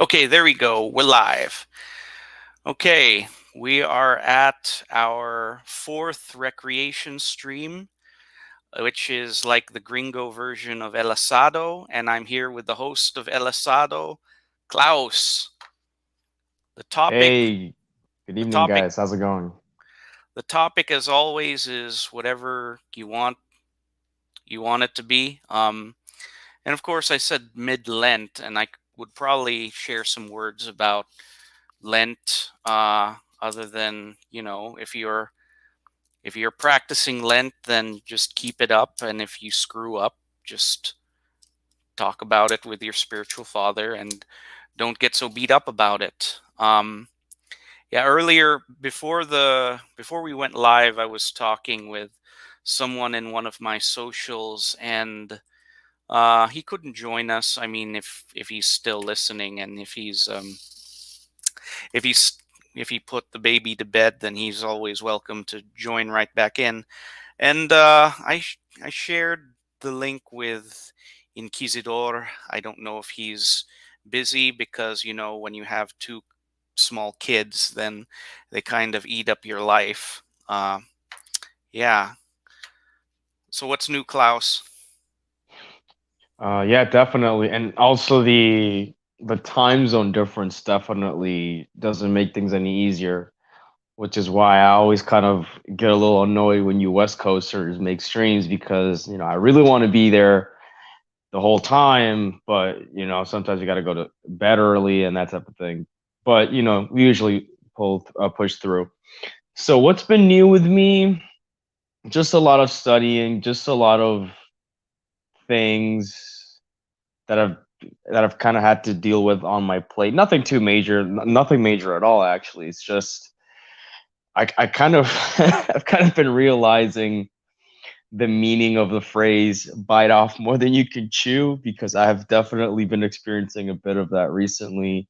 Okay, there we go. We're live. Okay, we are at our fourth recreation stream, which is like the gringo version of El Asado, and I'm here with the host of El Asado, Klaus. The topic, Hey, good the evening, topic, guys. How's it going? the topic, as always, is whatever you want it to be. And of course, I said mid-Lent, and I would probably share some words about Lent, other than, if you're practicing Lent, then just keep it up, and if you screw up, just talk about it with your spiritual father and don't get so beat up about it. Yeah, earlier before we went live, I was talking with someone in one of my socials, and he couldn't join us. I mean, if he's still listening, and if he's if he put the baby to bed, then he's always welcome to join right back in. And I shared the link with Inquisidor. I don't know if he's busy, because when you have two small kids, then they kind of eat up your life. Yeah. So what's new, Klaus? Yeah, definitely. And also the time zone difference definitely doesn't make things any easier, which is why I always kind of get a little annoyed when you West Coasters make streams because, I really want to be there the whole time, but sometimes you got to go to bed early and that type of thing. But, we usually push through. So what's been new with me? Just a lot of studying, just a lot of things that I've that I've kind of had to deal with on my plate. Nothing too major, nothing major at all. Actually, it's just I kind of I've kind of been realizing the meaning of the phrase "bite off more than you can chew" because I have definitely been experiencing a bit of that recently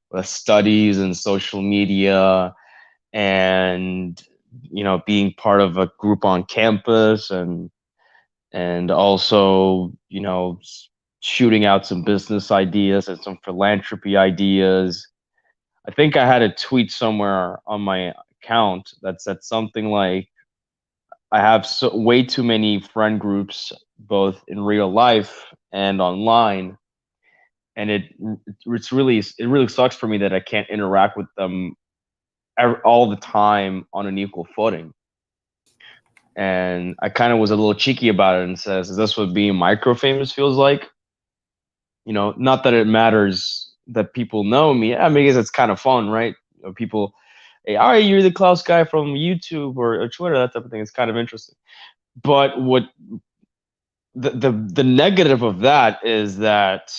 with studies and social media and being part of a group on campus and also shooting out some business ideas and some philanthropy ideas. I think I had a tweet somewhere on my account that said something like I have way too many friend groups both in real life and online, and it really sucks for me that I can't interact with them all the time on an equal footing. And I kind of was a little cheeky about it and says, "Is this what being micro famous feels like?" Not that it matters that people know me. I mean, I guess it's kind of fun, right? People, hey, all right, you're the Klaus guy from YouTube or Twitter, that type of thing. It's kind of interesting. But what the negative of that is that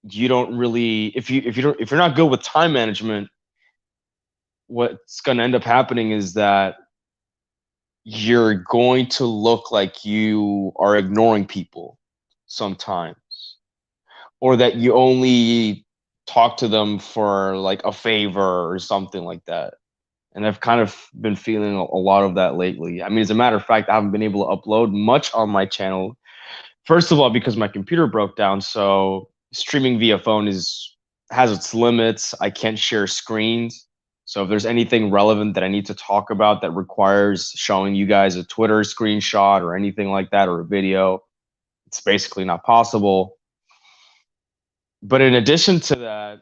you don't really, if you're not good with time management, what's going to end up happening is that you're going to look like you are ignoring people sometimes, or that you only talk to them for like a favor or something like that. And I've kind of been feeling a lot of that lately. I mean, as a matter of fact, I haven't been able to upload much on my channel. First of all, because my computer broke down, so streaming via phone is has its limits. I can't share screens. So if there's anything relevant that I need to talk about that requires showing you guys a Twitter screenshot or anything like that or a video, it's basically not possible. But in addition to that,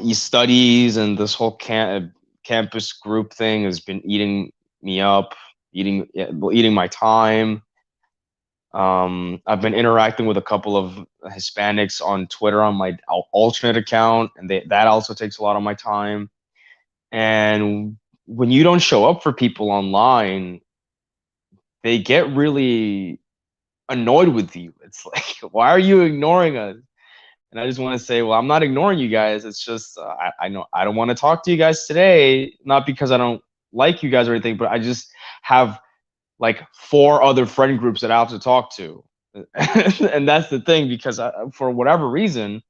e-studies and this whole campus group thing has been eating me up, eating my time. I've been interacting with a couple of Hispanics on Twitter on my alternate account, and that also takes a lot of my time. And when you don't show up for people online, they get really annoyed with you. It's like, why are you ignoring us? And I just want to say, well, I'm not ignoring you guys. It's just I know I don't want to talk to you guys today, not because I don't like you guys or anything, but I just have like four other friend groups that I have to talk to. And that's the thing because for whatever reason,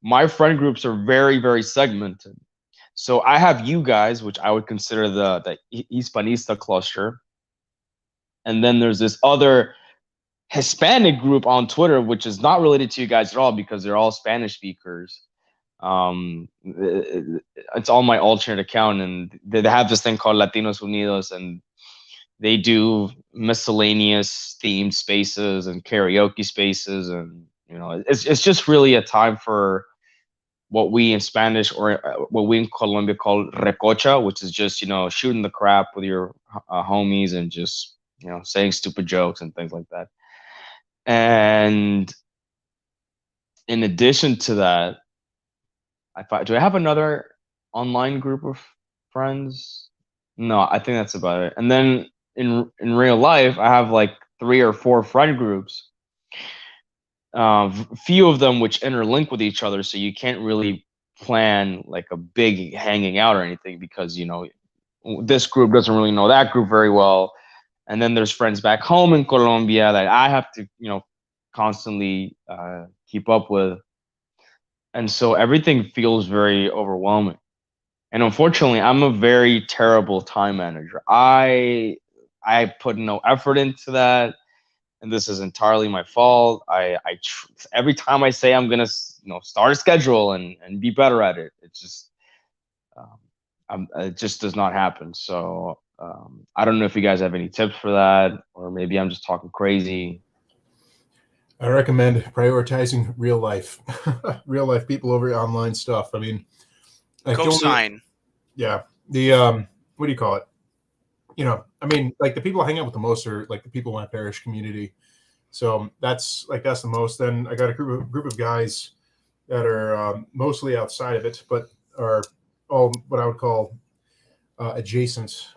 my friend groups are very, very segmented. So I have you guys, which I would consider the Hispanista cluster, and then there's this other Hispanic group on Twitter, which is not related to you guys at all because they're all Spanish speakers. It's on my alternate account, and they have this thing called Latinos Unidos, and they do miscellaneous themed spaces and karaoke spaces, and it's just really a time for what we in Spanish or what we in Colombia call recocha, which is just shooting the crap with your homies and just saying stupid jokes and things like that. And in addition to that, do I have another online group of friends? No, I think that's about it. And then in real life, I have like 3 or 4 friend groups. Few of them which interlink with each other, so you can't really plan like a big hanging out or anything because this group doesn't really know that group very well. And then there's friends back home in Colombia that I have to constantly keep up with, and so everything feels very overwhelming. And unfortunately, I'm a very terrible time manager. I put no effort into that, and this is entirely my fault. Every time I say I'm gonna start a schedule and be better at it, it just it just does not happen. So I don't know if you guys have any tips for that, or maybe I'm just talking crazy. I recommend prioritizing real life, real life people over online stuff. I mean, like the only, Cosign. yeah, the what do you call it? I mean, like the people I hang out with the most are like the people in my parish community. So that's the most. Then I got a group of guys that are mostly outside of it, but are all what I would call adjacent.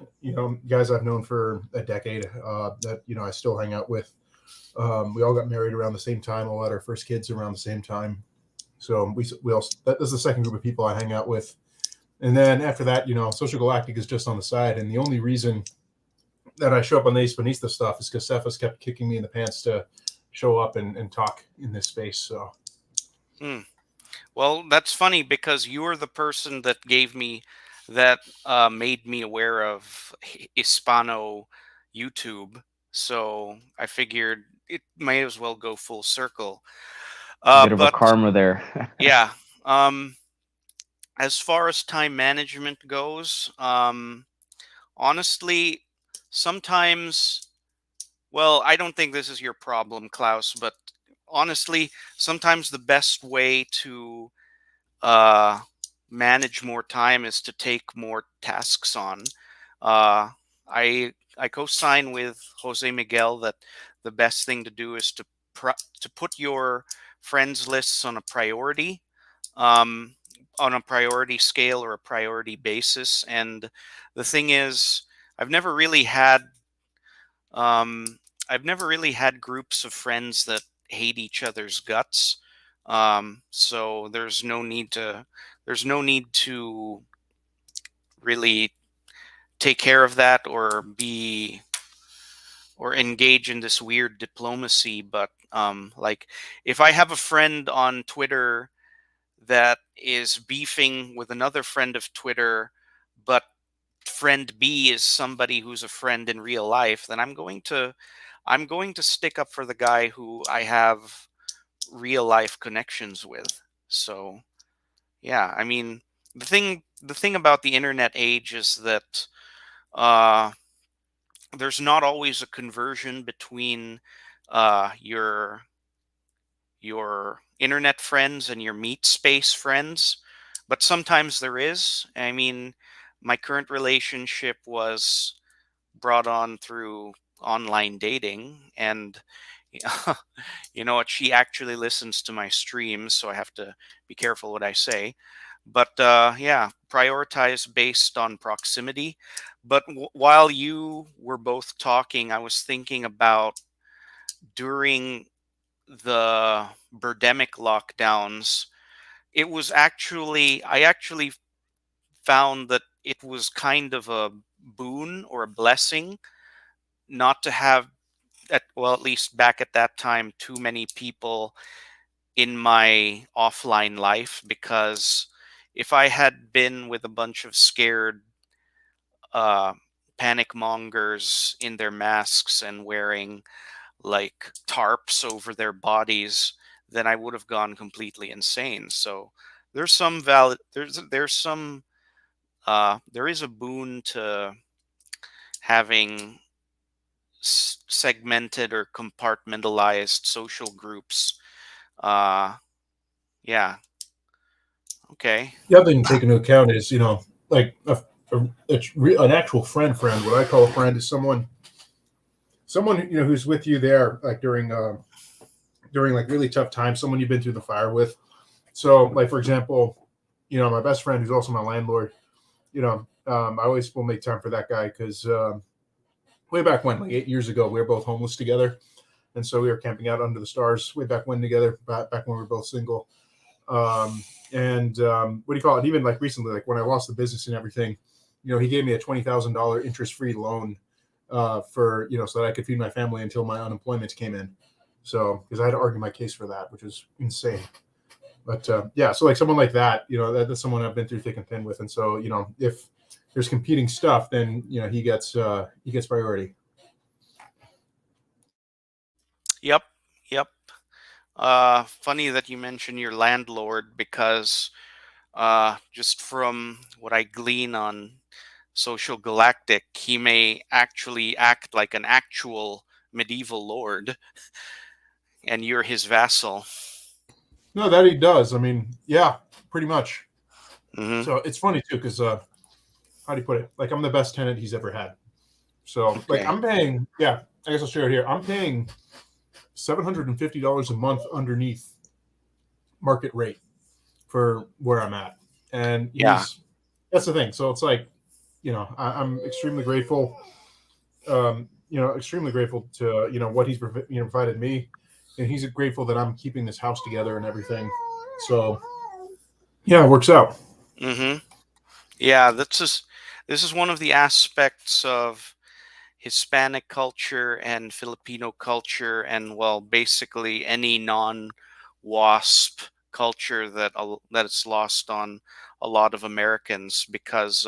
Guys I've known for a decade that I still hang out with. We all got married around the same time. All had our first kids around the same time. So we also that is the second group of people I hang out with. And then after that, Social Galactic is just on the side. And the only reason that I show up on the Hispanista stuff is because Cephas kept kicking me in the pants to show up and talk in this space. So, Well, that's funny because you're the person that made me aware of Hispano YouTube. So I figured it might as well go full circle. Bit of a But karma there. yeah, um, as far as time management goes, honestly, sometimes, well, I don't think this is your problem, Klaus, but honestly, sometimes the best way to uh, manage more time is to take more tasks on. Uh, I co-sign with Jose Miguel that the best thing to do is to put your friends lists um, on a priority scale or a priority basis. And the thing is, I've never really had um, I've never really had groups of friends that hate each other's guts. So there's no need to really take care of that or engage in this weird diplomacy. But like if I have a friend on Twitter that is beefing with another friend of Twitter, but friend B is somebody who's a friend in real life, then I'm going to stick up for the guy who I have real life connections with. So, yeah, I mean, the thing about the internet age is that uh there's not always a conversion between uh your your internet friends and your meet space friends, but sometimes there is. I mean, my current relationship was brought on through online dating, and you know what, she actually listens to my streams, so I have to be careful what I say. But yeah, prioritize based on proximity. But while you were both talking, I was thinking about during the birdemic lockdowns, I actually found that it was kind of a boon or a blessing not to have at least back at that time, too many people in my offline life, because if I had been with a bunch of scared uh, panic mongers in their masks and wearing like tarps over their bodies, then I would have gone completely insane. So there's some valid there's some there is a boon to having segmented or compartmentalized social groups. Yeah. Okay. The other thing to take into account is, like an actual friend. What I call a friend is someone who's with you there, like during like really tough times. Someone you've been through the fire with. So, like for example, my best friend who's also my landlord. I always will make time for that guy because way back when, like 8 years ago, we were both homeless together, and so we were camping out under the stars way back when together. Back when we were both single. And what do you call it? Even like recently, like when I lost the business and everything, he gave me a $20,000 interest-free loan for so that I could feed my family until my unemployment came in. So because I had to argue my case for that, which is insane. But yeah, so like someone like that, that's someone I've been through thick and thin with, and so if there's competing stuff, then he gets priority. Yep. Yep. Funny that you mention your landlord, because just from what I glean on Social Galactic, he may actually act like an actual medieval lord, and you're his vassal. No, that he does. I mean, yeah, pretty much. Mm-hmm. So it's funny too, because how do you put it? Like I'm the best tenant he's ever had. So like I'm paying, I guess I'll share it here. I'm paying $750 a month underneath market rate for where I'm at, and that's the thing. So it's like, I'm extremely grateful. Extremely grateful to what he's provided me, and he's grateful that I'm keeping this house together and everything. So yeah, it works out. Mm-hmm. Yeah, this is one of the aspects of Hispanic culture and Filipino culture, and well, basically any non-WASP culture that it's lost on a lot of Americans, because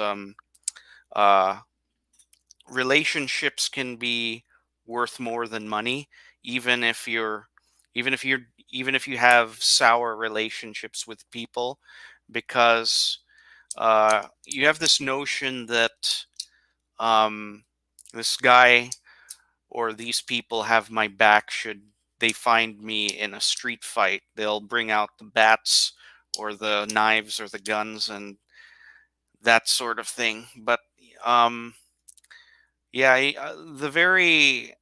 relationships can be worth more than money, even if you're even if you have sour relationships with people, because you have this notion that this guy or these people have my back should they find me in a street fight. They'll bring out the bats or the knives or the guns and that sort of thing. But the very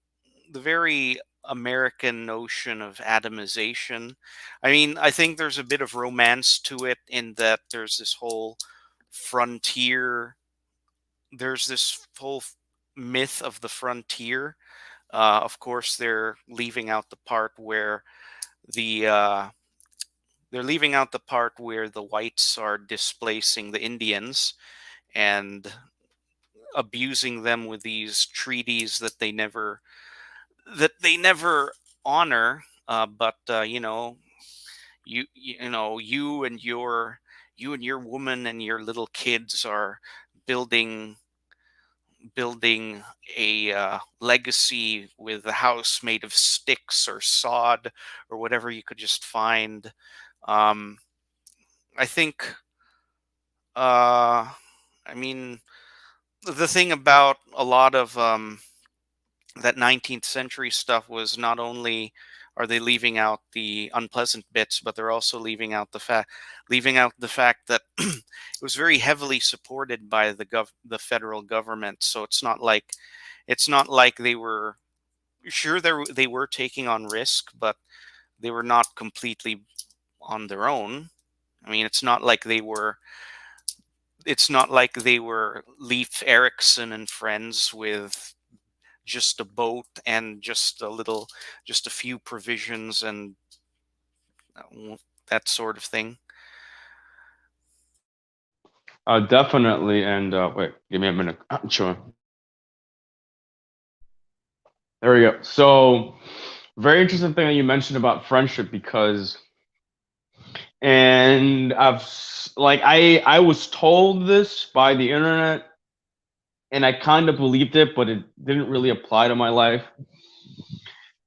American notion of atomization. I mean, I think there's a bit of romance to it in that there's this whole frontier. There's this whole myth of the frontier. Of course, they're leaving out the part where the whites are displacing the Indians and abusing them with these treaties that they never honor. But you and your woman and your little kids are building a legacy with a house made of sticks or sod or whatever you could just find. I think, I mean, the thing about a lot of that 19th century stuff was not only are they leaving out the unpleasant bits, but they're also leaving out the fact that it was very heavily supported by the federal government. So it's not like they were sure they were taking on risk, but they were not completely on their own. I mean, it's not like they were Leif Erikson and friends with just a boat and just a few provisions and that sort of thing. Definitely. And wait, give me a minute. Sure. There we go. So, very interesting thing that you mentioned about friendship, because, and I was told this by the internet, and I kind of believed it, but it didn't really apply to my life.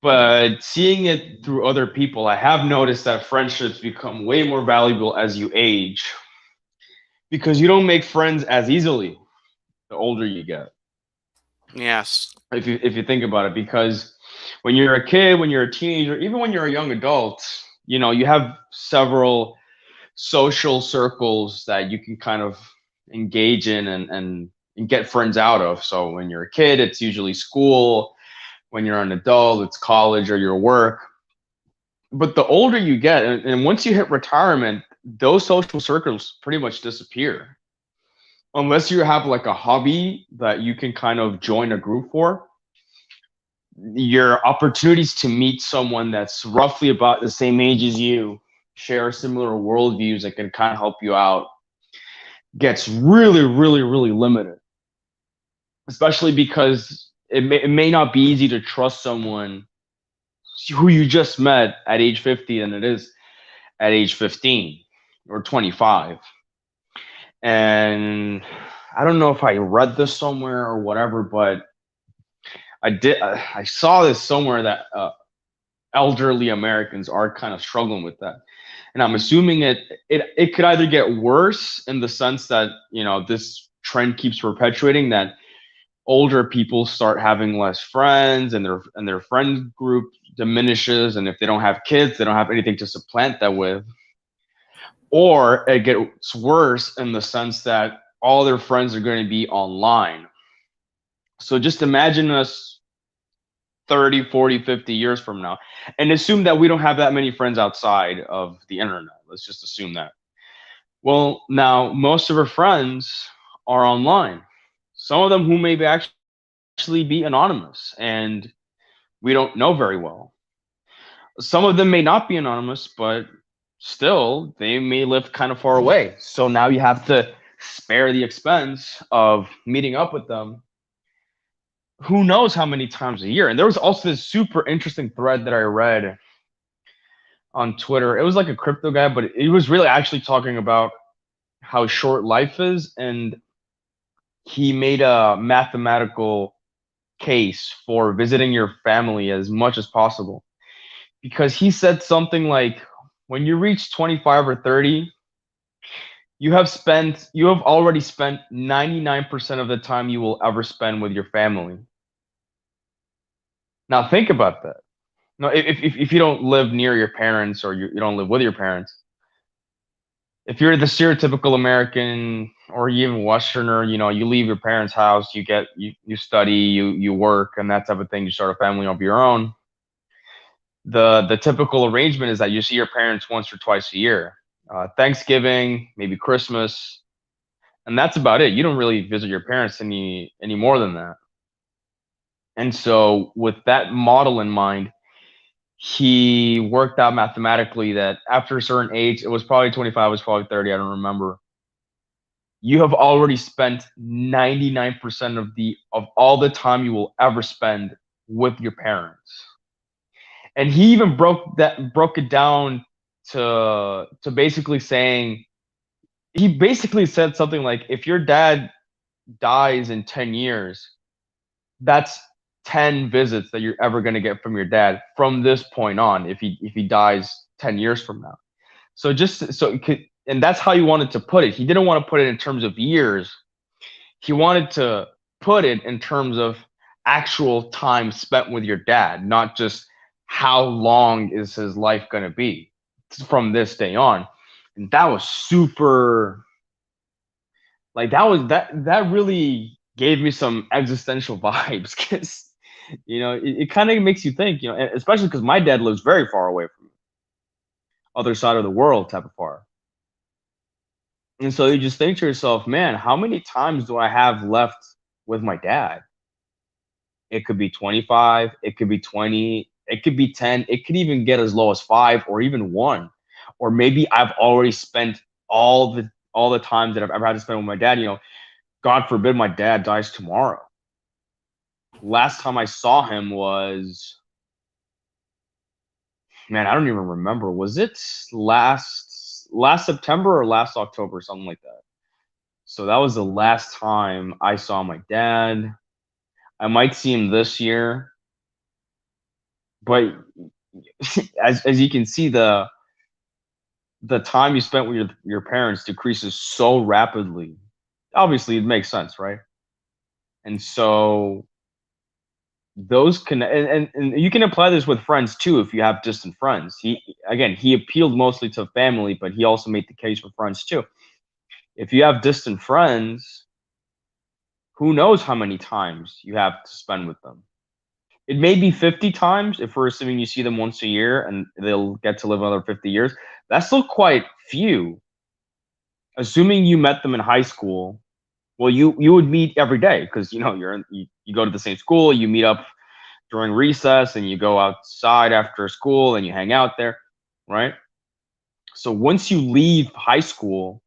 But seeing it through other people, I have noticed that friendships become way more valuable as you age because you don't make friends as easily the older you get. Yes. If you think about it, because when you're a kid, when you're a teenager, even when you're a young adult, you have several social circles that you can kind of engage in and get friends out of. So when you're a kid, it's usually school. When you're an adult, it's college or your work. But the older you get, and once you hit retirement, those social circles pretty much disappear. Unless you have like a hobby that you can kind of join a group for, your opportunities to meet someone that's roughly about the same age as you, share similar worldviews that can kind of help you out, gets really, really, really limited. Especially because it may not be easy to trust someone who you just met at age 50 than it is at age 15 or 25. And I don't know if I read this somewhere or whatever, but I saw this somewhere that elderly Americans are kind of struggling with that. And I'm assuming it could either get worse in the sense that, this trend keeps perpetuating, that older people start having less friends and their friend group diminishes, and if they don't have kids, they don't have anything to supplant that with. Or it gets worse in the sense that all their friends are going to be online. So just imagine us 30, 40, 50 years from now, and assume that we don't have that many friends outside of the internet. Let's just assume that. Well, now most of our friends are online. Some of them who may be actually be anonymous and we don't know very well. Some of them may not be anonymous, but still they may live kind of far away. So now you have to spare the expense of meeting up with them who knows how many times a year. And there was also this super interesting thread that I read on Twitter. It was like a crypto guy, but it was really actually talking about how short life is. And he made a mathematical case for visiting your family as much as possible. Because he said something like, when you reach 25 or 30, you have already spent 99% of the time you will ever spend with your family. Now think about that. No, if you don't live near your parents or you don't live with your parents, if you're the stereotypical American or even Westerner, you leave your parents' house, you study, you work, and that type of thing. You start a family of your own. The typical arrangement is that you see your parents once or twice a year, Thanksgiving, maybe Christmas, and that's about it. You don't really visit your parents any more than that. And so, with that model in mind, he worked out mathematically that after a certain age, it was probably 25, it was probably 30, I don't remember. You have already spent 99% of all the time you will ever spend with your parents. And he even broke it down to basically saying, he basically said something like, if your dad dies in 10 years, that's 10 visits that you're ever going to get from your dad from this point on, if he dies 10 years from now. So just so it could, and that's how he wanted to put it. He didn't want to put it in terms of years. He wanted to put it in terms of actual time spent with your dad, not just how long is his life going to be from this day on. And that was super, like, that really gave me some existential vibes, because it kind of makes you think, especially because my dad lives very far away from me, other side of the world type of far. And so you just think to yourself, man, how many times do I have left with my dad? It could be 25, it could be 20, it could be 10, it could even get as low as 5 or even 1. Or maybe I've already spent all the times that I've ever had to spend with my dad. God forbid my dad dies tomorrow. Last time I saw him was, man, I don't even remember. Was it last September or last October, something like that? So that was the last time I saw my dad. I might see him this year, but as you can see, the time you spent with your parents decreases so rapidly. Obviously, it makes sense, right? And so those can and you can apply this with friends too if you have distant friends. He appealed mostly to family, but he also made the case for friends too. If you have distant friends, who knows how many times you have to spend with them. It may be 50 times if we're assuming you see them once a year and they'll get to live another 50 years. That's still quite few. Assuming you met them in high school, well, you would meet every day because you go to the same school, you meet up during recess, and you go outside after school and you hang out there, right? So once you leave high school,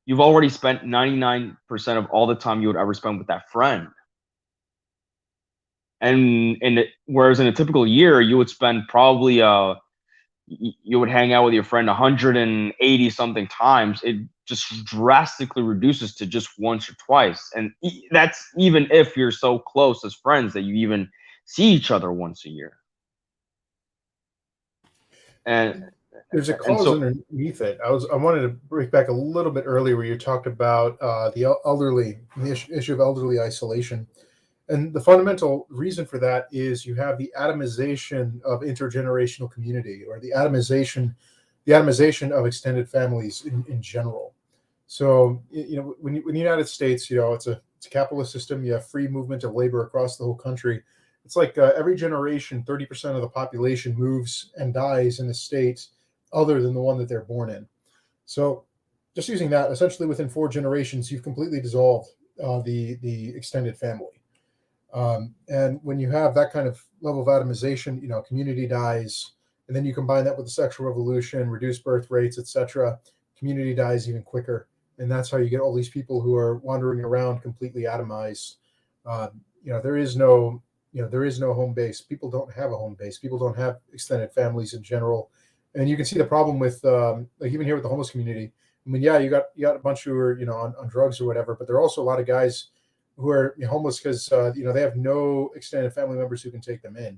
you've already spent 99% of all the time you would ever spend with that friend. Whereas in a typical year, you would spend probably you would hang out with your friend 180 something times. It just drastically reduces to just once or twice, and that's even if you're so close as friends that you even see each other once a year. And There's a and clause so underneath it. I wanted to break back a little bit earlier where you talked about the elderly, the issue of elderly isolation. And the fundamental reason for that is you have the atomization of intergenerational community, or the atomization of extended families in general. So when the United States, it's a capitalist system. You have free movement of labor across the whole country. It's like every generation, 30% of the population moves and dies in a state other than the one that they're born in. So just using that, essentially within 4 generations, you've completely dissolved the extended family. And when you have that kind of level of atomization, community dies, and then you combine that with the sexual revolution, reduced birth rates, etc. Community dies even quicker, and that's how you get all these people who are wandering around completely atomized. There is no home base. People don't have a home base. People don't have extended families in general, and you can see the problem with like even here with the homeless community. I mean, yeah, you got a bunch who are on drugs or whatever, but there are also a lot of guys who are homeless because they have no extended family members who can take them in.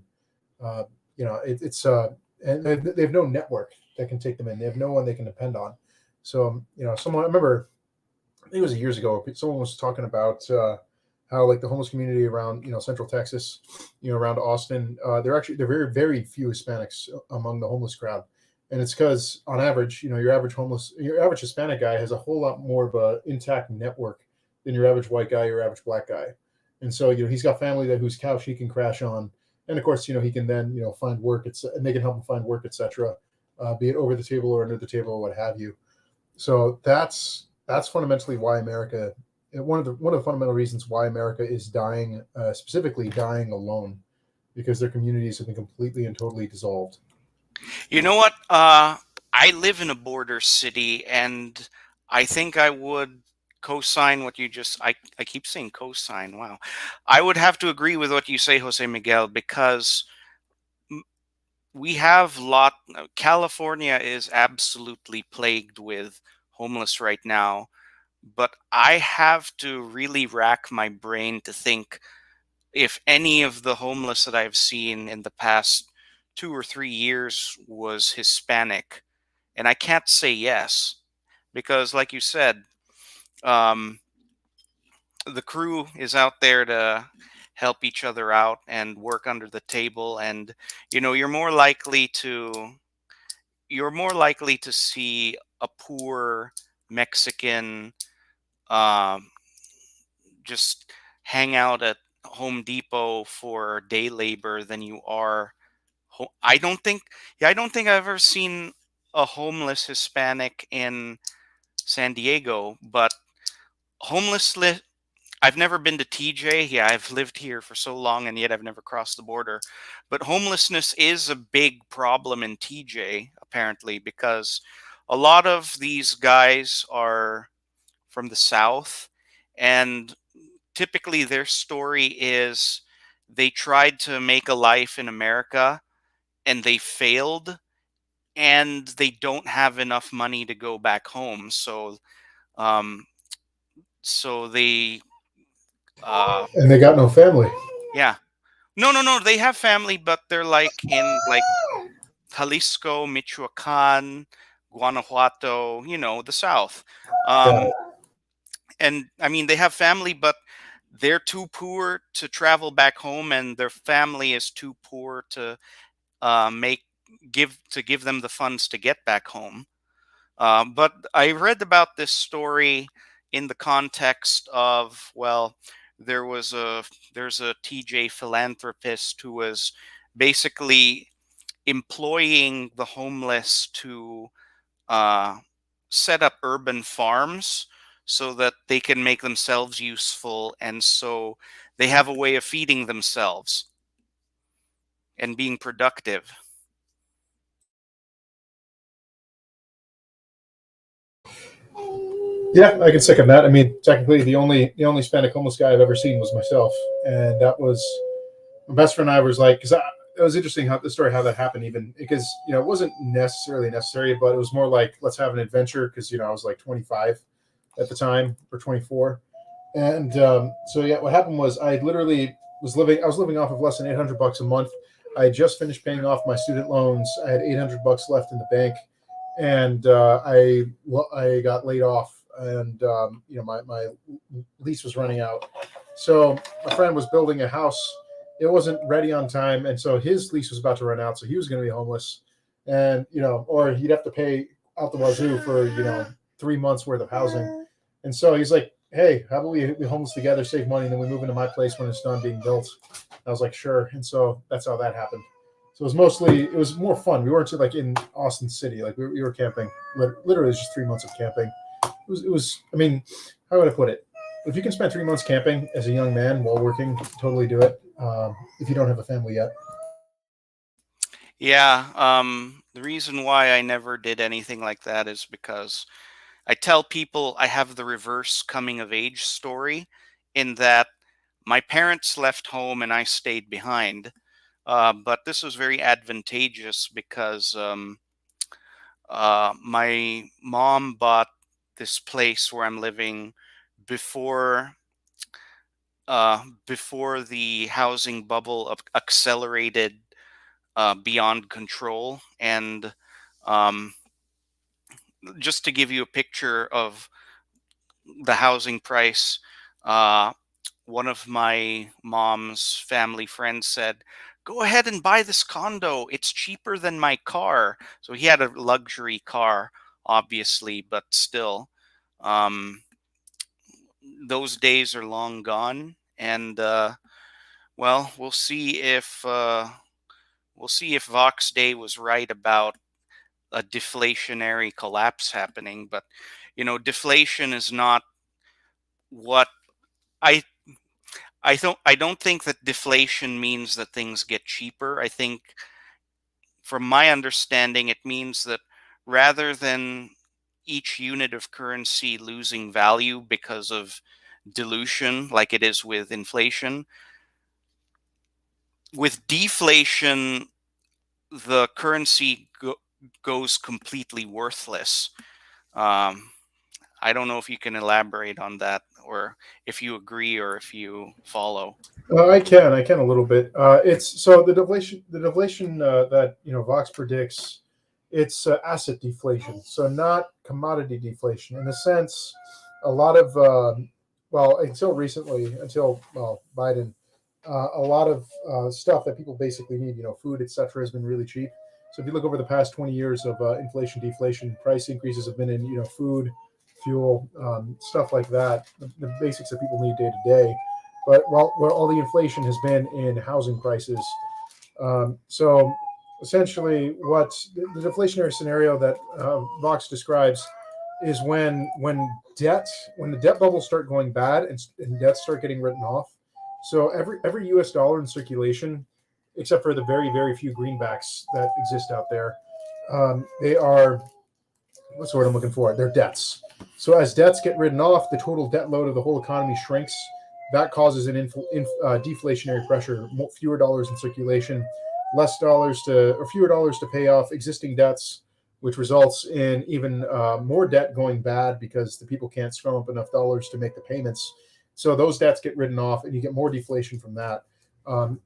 It's and they have no network that can take them in. They have no one they can depend on. So someone, I remember, I think it was years ago, someone was talking about how like the homeless community around Central Texas, around Austin, they're very very few Hispanics among the homeless crowd, and it's because on average, your average Hispanic guy has a whole lot more of a intact network than your average white guy, your average black guy, and so he's got family that whose couch he can crash on, and of course he can then find work, and they can help him find work, etc. Be it over the table or under the table or what have you. So that's fundamentally why America. One of the fundamental reasons why America is dying, specifically dying alone, because their communities have been completely and totally dissolved. You know what? I live in a border city, and I think I would co-sign what you just. I keep saying co-sign. Wow, I would have to agree with what you say, Jose Miguel, because m- we have California is absolutely plagued with homeless right now, but I have to really rack my brain to think if any of the homeless that I've seen in the past 2 or 3 years was Hispanic. And I can't say yes because, like you said, um, the crew is out there to help each other out and work under the table. And you're more likely to see a poor Mexican um, just hang out at Home Depot for day labor than you are. I don't think. Yeah, I don't think I've ever seen a homeless Hispanic in San Diego, but homelessness. I've never been to TJ. Yeah, I've lived here for so long, and yet I've never crossed the border. But homelessness is a big problem in TJ, apparently, because a lot of these guys are from the South, and typically their story is they tried to make a life in America and they failed, and they don't have enough money to go back home. Um, so they, uh, And they got no family. yeah. No. They have family, but they're like in like Jalisco, Michoacan, Guanajuato. The South. Yeah. Um, and I mean, they have family, but they're too poor to travel back home, and their family is too poor to make give them the funds to get back home. But I read about this story in the context of, well, there was a there's a TJ philanthropist who was basically employing the homeless to uh, set up urban farms so that they can make themselves useful, and so they have a way of feeding themselves and being productive. Yeah, I can second that. I mean, technically, the only Hispanic homeless guy I've ever seen was myself, and that was my best friend. And I was like, because it was interesting how the story how that happened, even because it wasn't necessarily necessary, but it was more like let's have an adventure because I was like 25 at the time or 24, and so yeah, what happened was I literally was living off of less than $800 a month. I had just finished paying off my student loans. I had $800 left in the bank, and I got laid off, and my lease was running out. So my friend was building a house. It wasn't ready on time, and so his lease was about to run out. So he was going to be homeless, and or he'd have to pay out the wazoo for 3 months worth of housing. And so he's like, "Hey, how about we be homeless together, save money, and then we move into my place when it's done being built?" I was like, "Sure." And so that's how that happened. So it was more fun. We weren't like in Austin City, like we were camping. Literally, it was just 3 months of camping. It was. I mean, how would I put it? If you can spend 3 months camping as a young man while working, totally do it. If you don't have a family yet. Yeah, the reason why I never did anything like that is because I tell people I have the reverse coming of age story, in that my parents left home and I stayed behind. But this was very advantageous because my mom bought this place where I'm living before before the housing bubble accelerated beyond control. And um, just to give you a picture of the housing price, uh, one of my mom's family friends said, "Go ahead and buy this condo. It's cheaper than my car." So he had a luxury car, obviously, but still, um, those days are long gone. And well, we'll see if Vox Day was right about a deflationary collapse happening. But deflation is not what I I don't think that deflation means that things get cheaper. I think, from my understanding, it means that rather than each unit of currency losing value because of dilution, like it is with inflation, with deflation, the currency goes completely worthless. Um, I don't know if you can elaborate on that, or if you agree, or if you follow. I can a little bit. It's so the deflation that Vox predicts, it's asset deflation, so not commodity deflation. In a sense, a lot of well, until recently, until Biden, a lot of stuff that people basically need, food, etc., has been really cheap. So if you look over the past 20 years of inflation deflation, price increases have been in food, fuel, stuff like that, the basics that people need day to day. But where all the inflation has been in housing prices. So essentially, what the deflationary scenario that Vox describes is when the debt bubbles start going bad and debts start getting written off. So every U.S. dollar in circulation, except for the very very few greenbacks that exist out there, they are what's the word I'm looking for? They're debts. So as debts get written off, the total debt load of the whole economy shrinks. That causes an deflationary pressure. Fewer dollars in circulation, less dollars to or fewer dollars to pay off existing debts, which results in even more debt going bad because the people can't scrum up enough dollars to make the payments. So those debts get written off, and you get more deflation from that.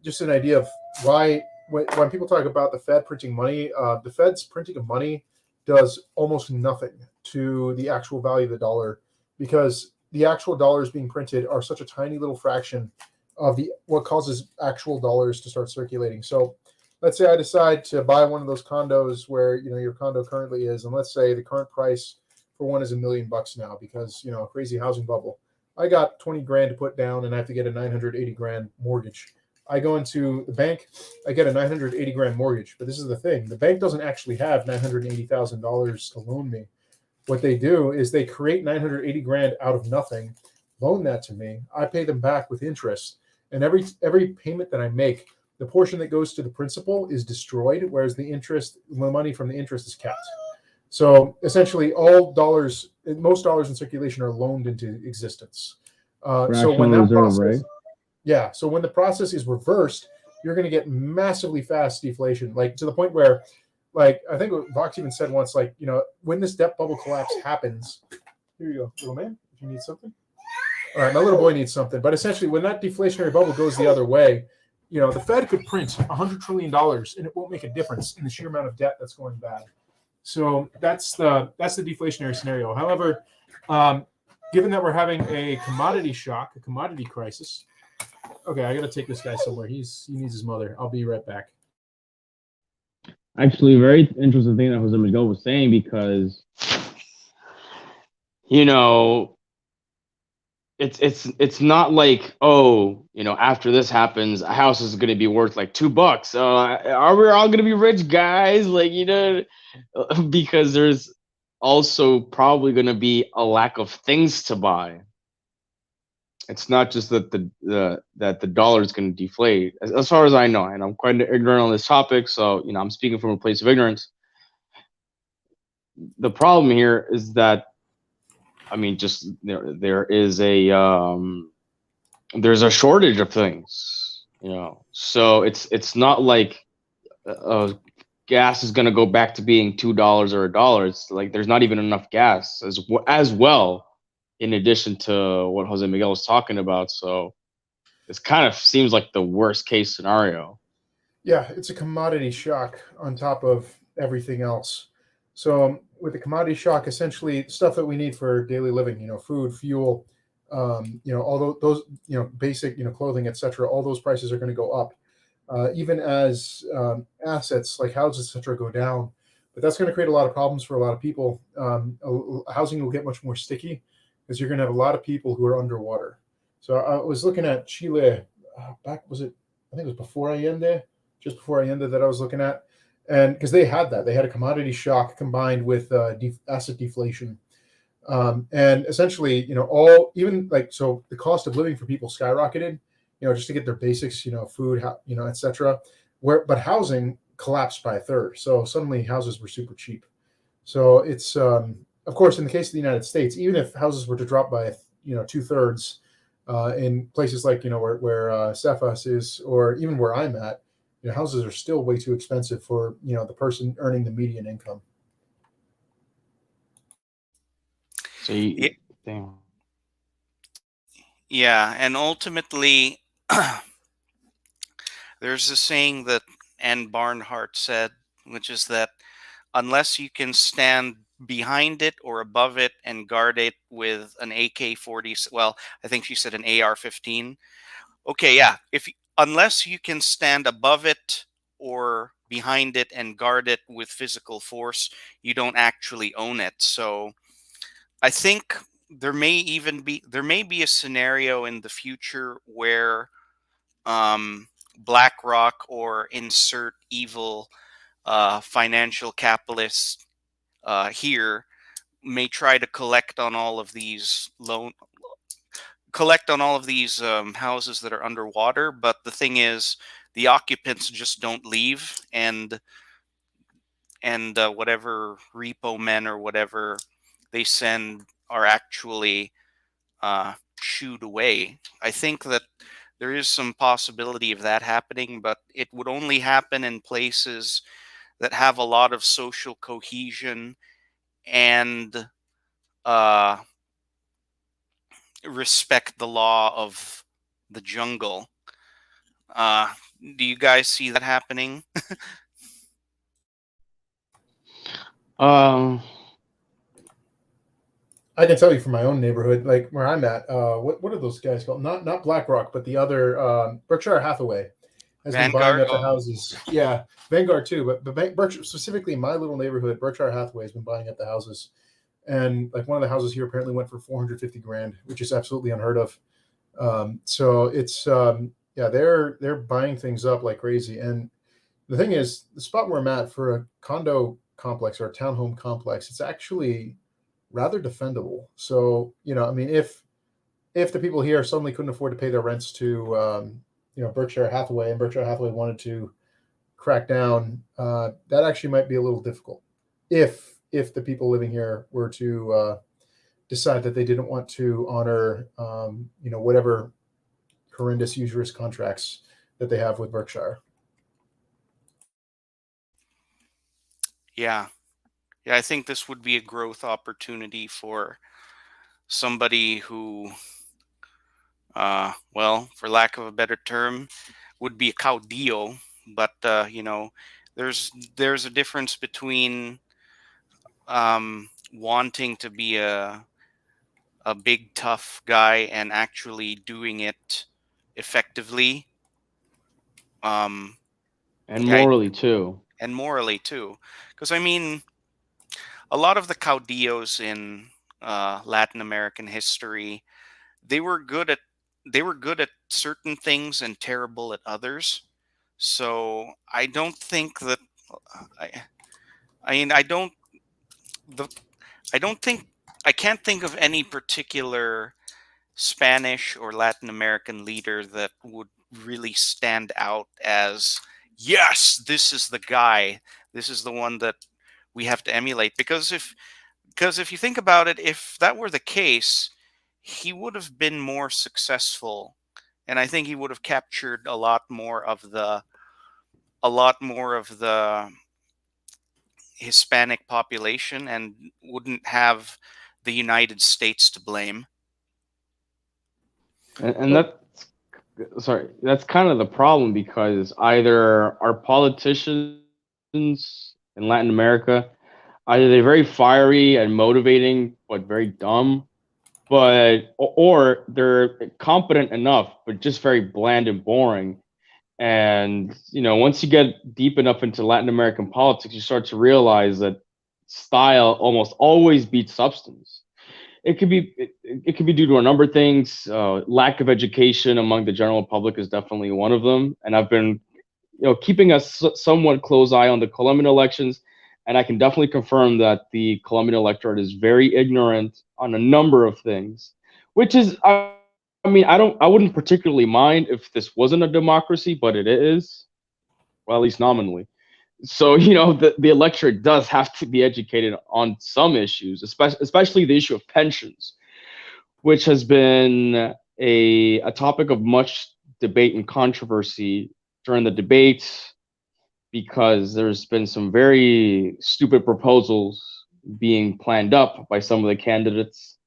Just an idea of why when people talk about the Fed printing money, the Fed's printing of money does almost nothing to the actual value of the dollar, because the actual dollars being printed are such a tiny little fraction of the what causes actual dollars to start circulating. So let's say I decide to buy one of those condos where your condo currently is, and let's say the current price for one is $1 million now because crazy housing bubble. I got 20 grand to put down, and I have to get a 980 grand mortgage. I go into the bank, I get a 980 grand mortgage. But this is the thing: the bank doesn't actually have $980,000 to loan me. What they do is they create 980 grand out of nothing, loan that to me. I pay them back with interest, and every payment that I make, the portion that goes to the principal is destroyed, whereas the money from the interest is kept. So essentially, most dollars in circulation are loaned into existence. So when that reserve, process, right? yeah, so when the process is reversed, you're going to get massively fast deflation, like to the point where, like I think Vox even said once, like when this debt bubble collapse happens, here you go, little man, if you need something. All right, my little boy needs something. But essentially, when that deflationary bubble goes the other way, the Fed could print $100 trillion and it won't make a difference in the sheer amount of debt that's going bad. So that's the deflationary scenario. However, given that we're having a commodity shock, a commodity crisis. Okay, I got to take this guy somewhere. He needs his mother. I'll be right back. Actually, very interesting thing that Jose Miguel was saying, because it's not like, after this happens, a house is going to be worth like $2. Are we all going to be rich, guys? Like, because there's also probably going to be a lack of things to buy. It's not just that the dollar is going to deflate, as far as I know, and I'm quite ignorant on this topic, so I'm speaking from a place of ignorance. The problem here is that, just there is there's a shortage of things, so it's not like gas is going to go back to being $2 or $1. It's like there's not even enough gas as well, in addition to what Jose Miguel was talking about. So this kind of seems like the worst case scenario. Yeah, it's a commodity shock on top of everything else. So with the commodity shock, essentially stuff that we need for daily living, food, fuel, all those, basic, clothing, etc. All those prices are going to go up, even as assets like houses, etc. go down. But that's going to create a lot of problems for a lot of people. Housing will get much more sticky because you're going to have a lot of people who are underwater. So I was looking at Chile back, I think it was before Allende, just before Allende, that I was looking at. And because they had a commodity shock combined with asset deflation. And essentially, so the cost of living for people skyrocketed, just to get their basics, food, etc. But housing collapsed by a third. So suddenly houses were super cheap. So it's, of course, in the case of the United States, even if houses were to drop by, 2/3, in places like, where Cephas is, or even where I'm at, houses are still way too expensive for, the person earning the median income. So yeah, and ultimately, there's a saying that Anne Barnhart said, which is that unless you can stand behind it or above it and guard it with an AK-40, well, I think she said an AR-15. Okay, yeah, unless you can stand above it or behind it and guard it with physical force, you don't actually own it. So I think there may be a scenario in the future where BlackRock or insert evil financial capitalists here may try to collect on all of these houses that are underwater. But the thing is, the occupants just don't leave, and whatever repo men or whatever they send are actually shooed away. I think that there is some possibility of that happening, but it would only happen in places that have a lot of social cohesion and respect the law of the jungle. Do you guys see that happening? Um, I can tell you from my own neighborhood, like where I'm at. What are those guys called? Not BlackRock, but the other Berkshire Hathaway has been buying Vanguard? up the houses. Yeah, Vanguard too, but Berkshire, specifically in my little neighborhood, Berkshire Hathaway has been buying up the houses, and like one of the houses here apparently went for 450 grand, which is absolutely unheard of. So it's yeah, they're buying things up like crazy, and the thing is, the spot where I'm at for a condo complex or a townhome complex, it's actually rather defendable. So, I mean, if the people here suddenly couldn't afford to pay their rents to, Berkshire Hathaway, and Berkshire Hathaway wanted to crack down, that actually might be a little difficult. If the people living here were to decide that they didn't want to honor, whatever horrendous usurious contracts that they have with Berkshire. Yeah. Yeah, I think this would be a growth opportunity for somebody who, well, for lack of a better term, would be a caudillo. But there's a difference between wanting to be a big tough guy and actually doing it effectively. Um, and yeah, morally too. and morally too, because I mean, a lot of the caudillos in Latin American history, they were good at they were good at certain things and terrible at others. So I don't think that I I mean the I don't think I can't think of any particular Spanish or Latin American leader that would really stand out as, yes, this is the guy. This is the one that we have to emulate. Because if you think about it, if that were the case, he would have been more successful, and I think he would have captured a lot more of the Hispanic population and wouldn't have the United States to blame. And that's kind of the problem, because either our politicians in Latin America, either they're very fiery and motivating but very dumb, or they're competent enough but just very bland and boring. And once you get deep enough into Latin American politics, you start to realize that style almost always beats substance. It could be due to a number of things. Lack of education among the general public is definitely one of them, and I've been keeping a somewhat close eye on the Colombian elections, and I can definitely confirm that the Colombian electorate is very ignorant on a number of things, which is, I mean, I wouldn't particularly mind if this wasn't a democracy, but it is, well, at least nominally. So the electorate does have to be educated on some issues, especially the issue of pensions, which has been a topic of much debate and controversy during the debates, because there's been some very stupid proposals being planned up by some of the candidates,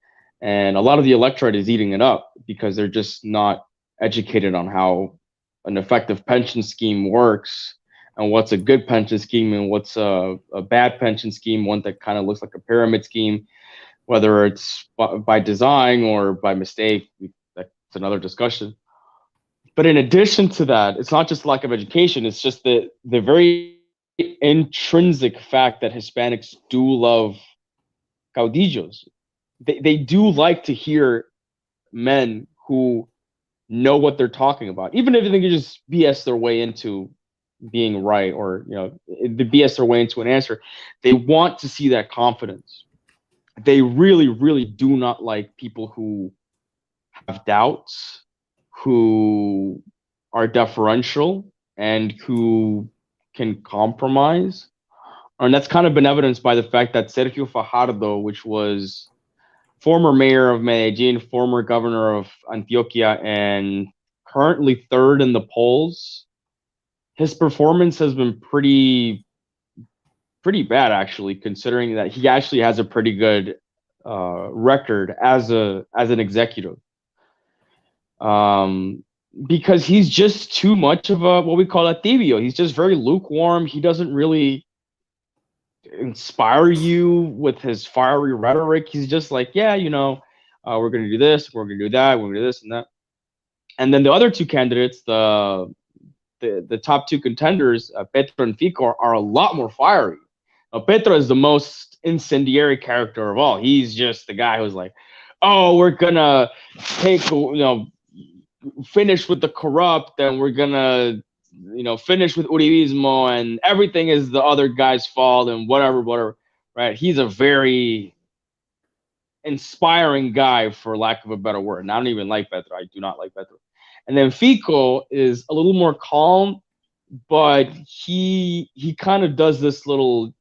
and a lot of the electorate is eating it up because they're just not educated on how an effective pension scheme works, and what's a good pension scheme and what's a bad pension scheme, one that kind of looks like a pyramid scheme, whether it's by design or by mistake. That's another discussion. But in addition to that, it's not just lack of education, it's just the very intrinsic fact that Hispanics do love caudillos. They do like to hear men who know what they're talking about, even if they can just BS their way into being right, or the BS their way into an answer. They want to see that confidence. They really, really do not like people who have doubts, who are deferential, and who can compromise. And that's kind of been evidenced by the fact that Sergio Fajardo, which was former mayor of Medellin, former governor of Antioquia, and currently third in the polls, his performance has been pretty bad, actually, considering that he actually has a pretty good record as an executive. because he's just too much of a what we call a tibio. He's just very lukewarm. He doesn't really inspire you with his fiery rhetoric. He's just like, yeah, we're gonna do this, we're gonna do that, we're gonna do this and that. And then the other two candidates, the top two contenders, Petro and Fico, are a lot more fiery. Petro is the most incendiary character of all. He's just the guy who's like, oh, we're gonna take, finish with the corrupt, and we're gonna, finish with Uribismo, and everything is the other guy's fault, and whatever, right? He's a very inspiring guy, for lack of a better word. And I don't even like Petro. I do not like Petro. And then Fico is a little more calm, but he kind of does this little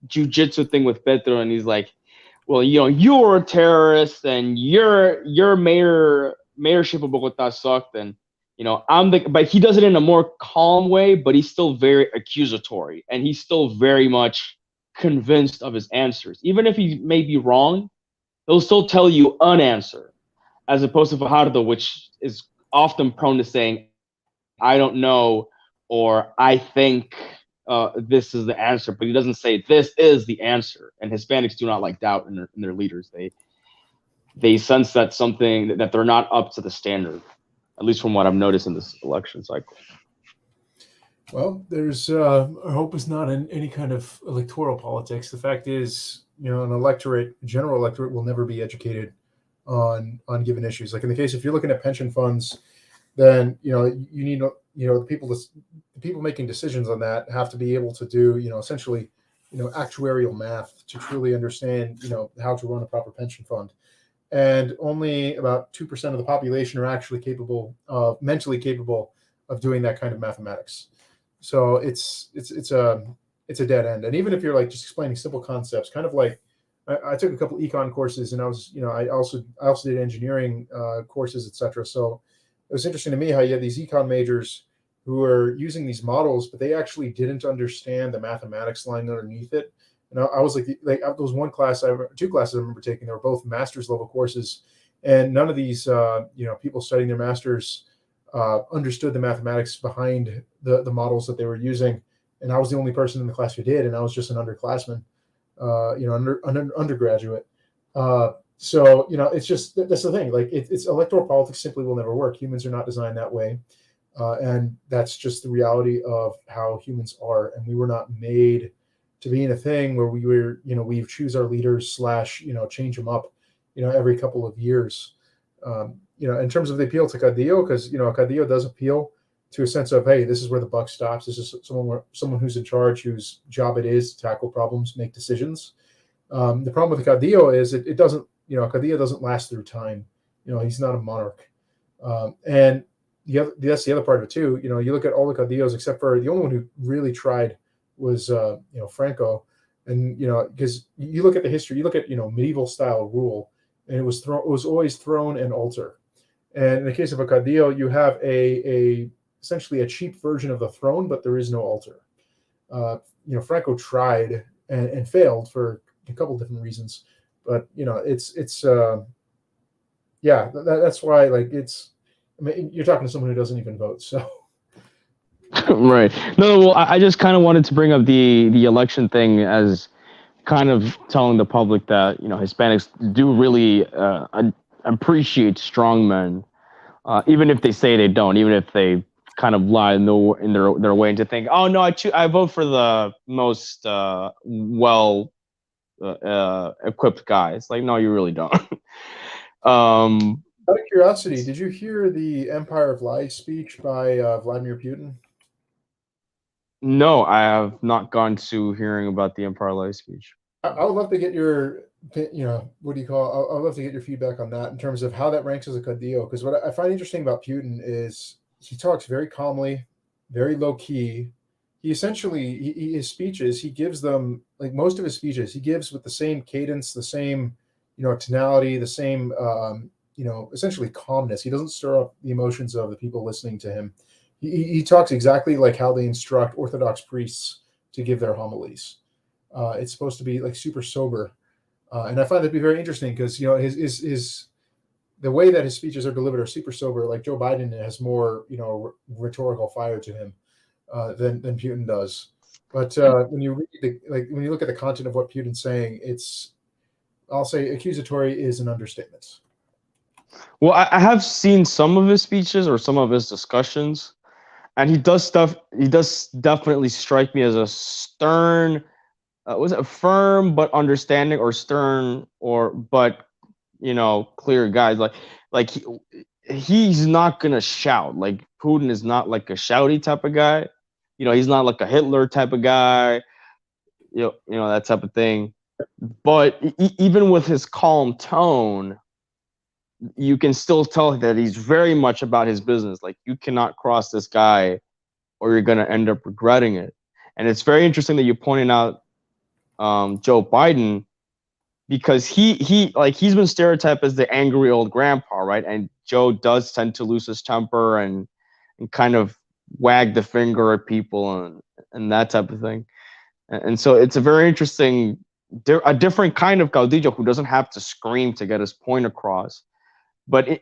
jujitsu thing with Petro, and he's like, well, you're a terrorist, and your mayorship of Bogota sucked, and but he does it in a more calm way, but he's still very accusatory, and he's still very much convinced of his answers. Even if he may be wrong, he'll still tell you an answer, as opposed to Fajardo, which is often prone to saying, I don't know, or I think this is the answer, but he doesn't say this is the answer. And Hispanics do not like doubt in their leaders. They sense that something that they're not up to the standard, at least from what I've noticed in this election cycle. Well, there's our hope is not in any kind of electoral politics. The fact is, an general electorate will never be educated on given issues. Like in the case, if you're looking at pension funds, then you need the people making decisions on that have to be able to do essentially actuarial math to truly understand how to run a proper pension fund. And only about 2% of the population are actually mentally capable of doing that kind of mathematics. So it's a dead end. And even if you're like just explaining simple concepts, kind of like I took a couple econ courses, and I was I also did engineering courses, etc. So it was interesting to me how you had these econ majors who are using these models, but they actually didn't understand the mathematics lying underneath it. And I was like there was two classes I remember taking. They were both master's level courses, and none of these people studying their masters understood the mathematics behind the models that they were using. And I was the only person in the class who did, and I was just an underclassman, undergraduate. So it's just that's the thing. Like it's electoral politics simply will never work. Humans are not designed that way, and that's just the reality of how humans are. And we were not made to be in a thing where we choose our leaders / change them up, every couple of years. In terms of the appeal to Cadillo, because Cadillo does appeal to a sense of, hey, this is where the buck stops. This is someone who's in charge, whose job it is to tackle problems, make decisions. The problem with Cadillo is it doesn't, Cadillo doesn't last through time. He's not a monarch. And that's the other part of it too. You look at all the Cadillos, except for the only one who really tried was, Franco. And, because you look at the history, you look at, medieval style rule, and it was always throne and altar. And in the case of a Cadillo, you have essentially a cheap version of the throne, but there is no altar. Franco tried and failed for a couple different reasons, but that's why you're talking to someone who doesn't even vote, so. Right. No, well, I just kind of wanted to bring up the election thing as kind of telling the public that Hispanics do really appreciate strong men, even if they say they don't, even if they kind of lie in their way to think, oh no, I vote for the most well equipped guy. It's like, no, you really don't. Out of curiosity, did you hear the Empire of Lies speech by Vladimir Putin? No, I have not gone to hearing about the Empire of Lies speech. I would love to get your, what do you call? I would love to get your feedback on that in terms of how that ranks as a Cadillo. Because what I find interesting about Putin is he talks very calmly, very low key. He essentially, his speeches, he gives them, like most of his speeches, he gives with the same cadence, the same, tonality, the same, essentially calmness. He doesn't stir up the emotions of the people listening to him. He talks exactly like how they instruct Orthodox priests to give their homilies. It's supposed to be like super sober. And I find that to be very interesting because, his the way that his speeches are delivered are super sober. Like Joe Biden has more, rhetorical fire to him than Putin does. But when you read when you look at the content of what Putin's saying, I'll say accusatory is an understatement. Well, I have seen some of his speeches or some of his discussions, and he does definitely strike me as a stern, was it firm but understanding, or stern but clear guy. Like he's not gonna shout. Like Putin is not like a shouty type of guy. He's not like a Hitler type of guy. That type of thing. But even with his calm tone, you can still tell that he's very much about his business. Like, you cannot cross this guy or you're going to end up regretting it. And it's very interesting that you pointed out Joe Biden, because he's been stereotyped as the angry old grandpa, right? And Joe does tend to lose his temper and kind of wag the finger at people and that type of thing. And so it's a very interesting, a different kind of caudillo who doesn't have to scream to get his point across. But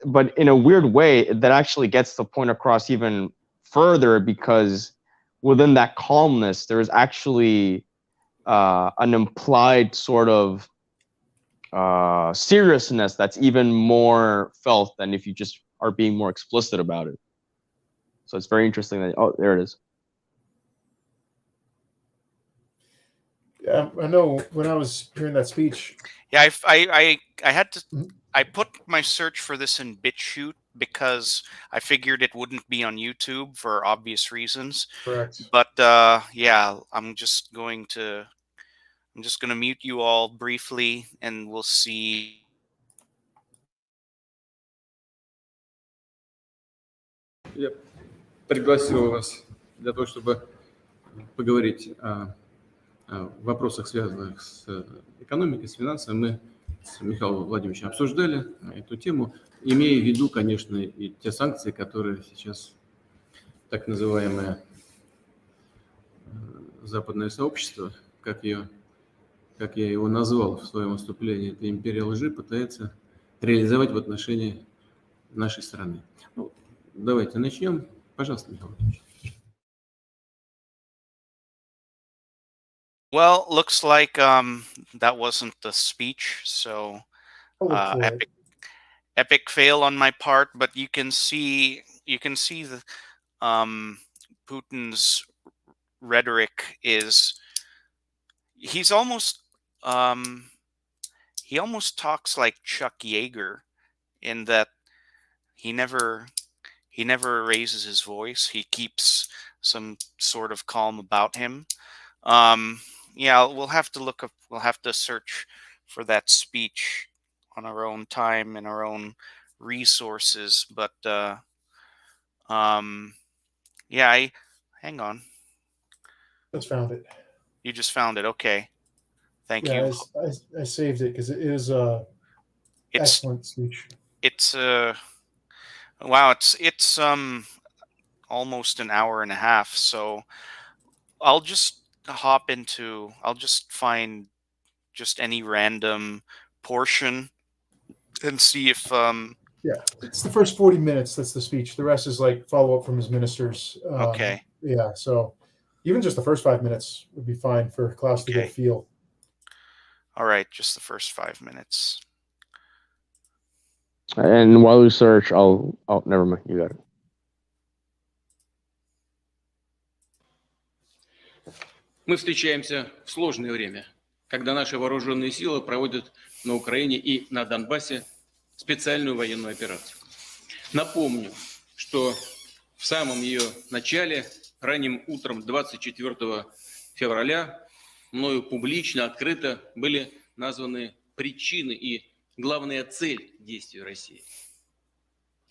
but in a weird way, that actually gets the point across even further, because within that calmness, there is actually an implied sort of seriousness that's even more felt than if you just are being more explicit about it. So it's very interesting that, oh, there it is. Yeah, I know when I was hearing that speech. Yeah, I had to. I put my search for this in BitChute because I figured it wouldn't be on YouTube for obvious reasons. Correct. But yeah, I'm just going to mute you all briefly, and we'll see. Я пригласил вас для того, чтобы поговорить о вопросах, связанных с экономикой, с финансами. Мы с Михаилом Владимировичем обсуждали эту тему, имея в виду, конечно, и те санкции, которые сейчас так называемое западное сообщество, как я его назвал в своем выступлении, это империя лжи, пытается реализовать в отношении нашей страны. Ну, давайте начнем. Пожалуйста, Михаил Владимирович. Well, looks like that wasn't the speech, so epic fail on my part. But you can see the Putin's rhetoric is he almost talks like Chuck Yeager, in that he never raises his voice. He keeps some sort of calm about him. Yeah, we'll have to search for that speech on our own time and our own resources. But yeah, hang on. Just found it. You just found it. Okay. Thank you. I saved it because it is excellent speech. It's wow, it's almost an hour and a half, so I'll just find just any random portion and see if yeah, it's the first 40 minutes that's the speech. The rest is like follow up from his ministers. Okay. Yeah, so even just the first 5 minutes would be fine for Klaus to get a feel. All right, just the first 5 minutes. And while we search, oh, never mind, you got it. Мы встречаемся в сложное время, когда наши вооруженные силы проводят на Украине и на Донбассе специальную военную операцию. Напомню, что в самом ее начале, ранним утром 24 февраля, мною публично, открыто были названы причины и главная цель действий России.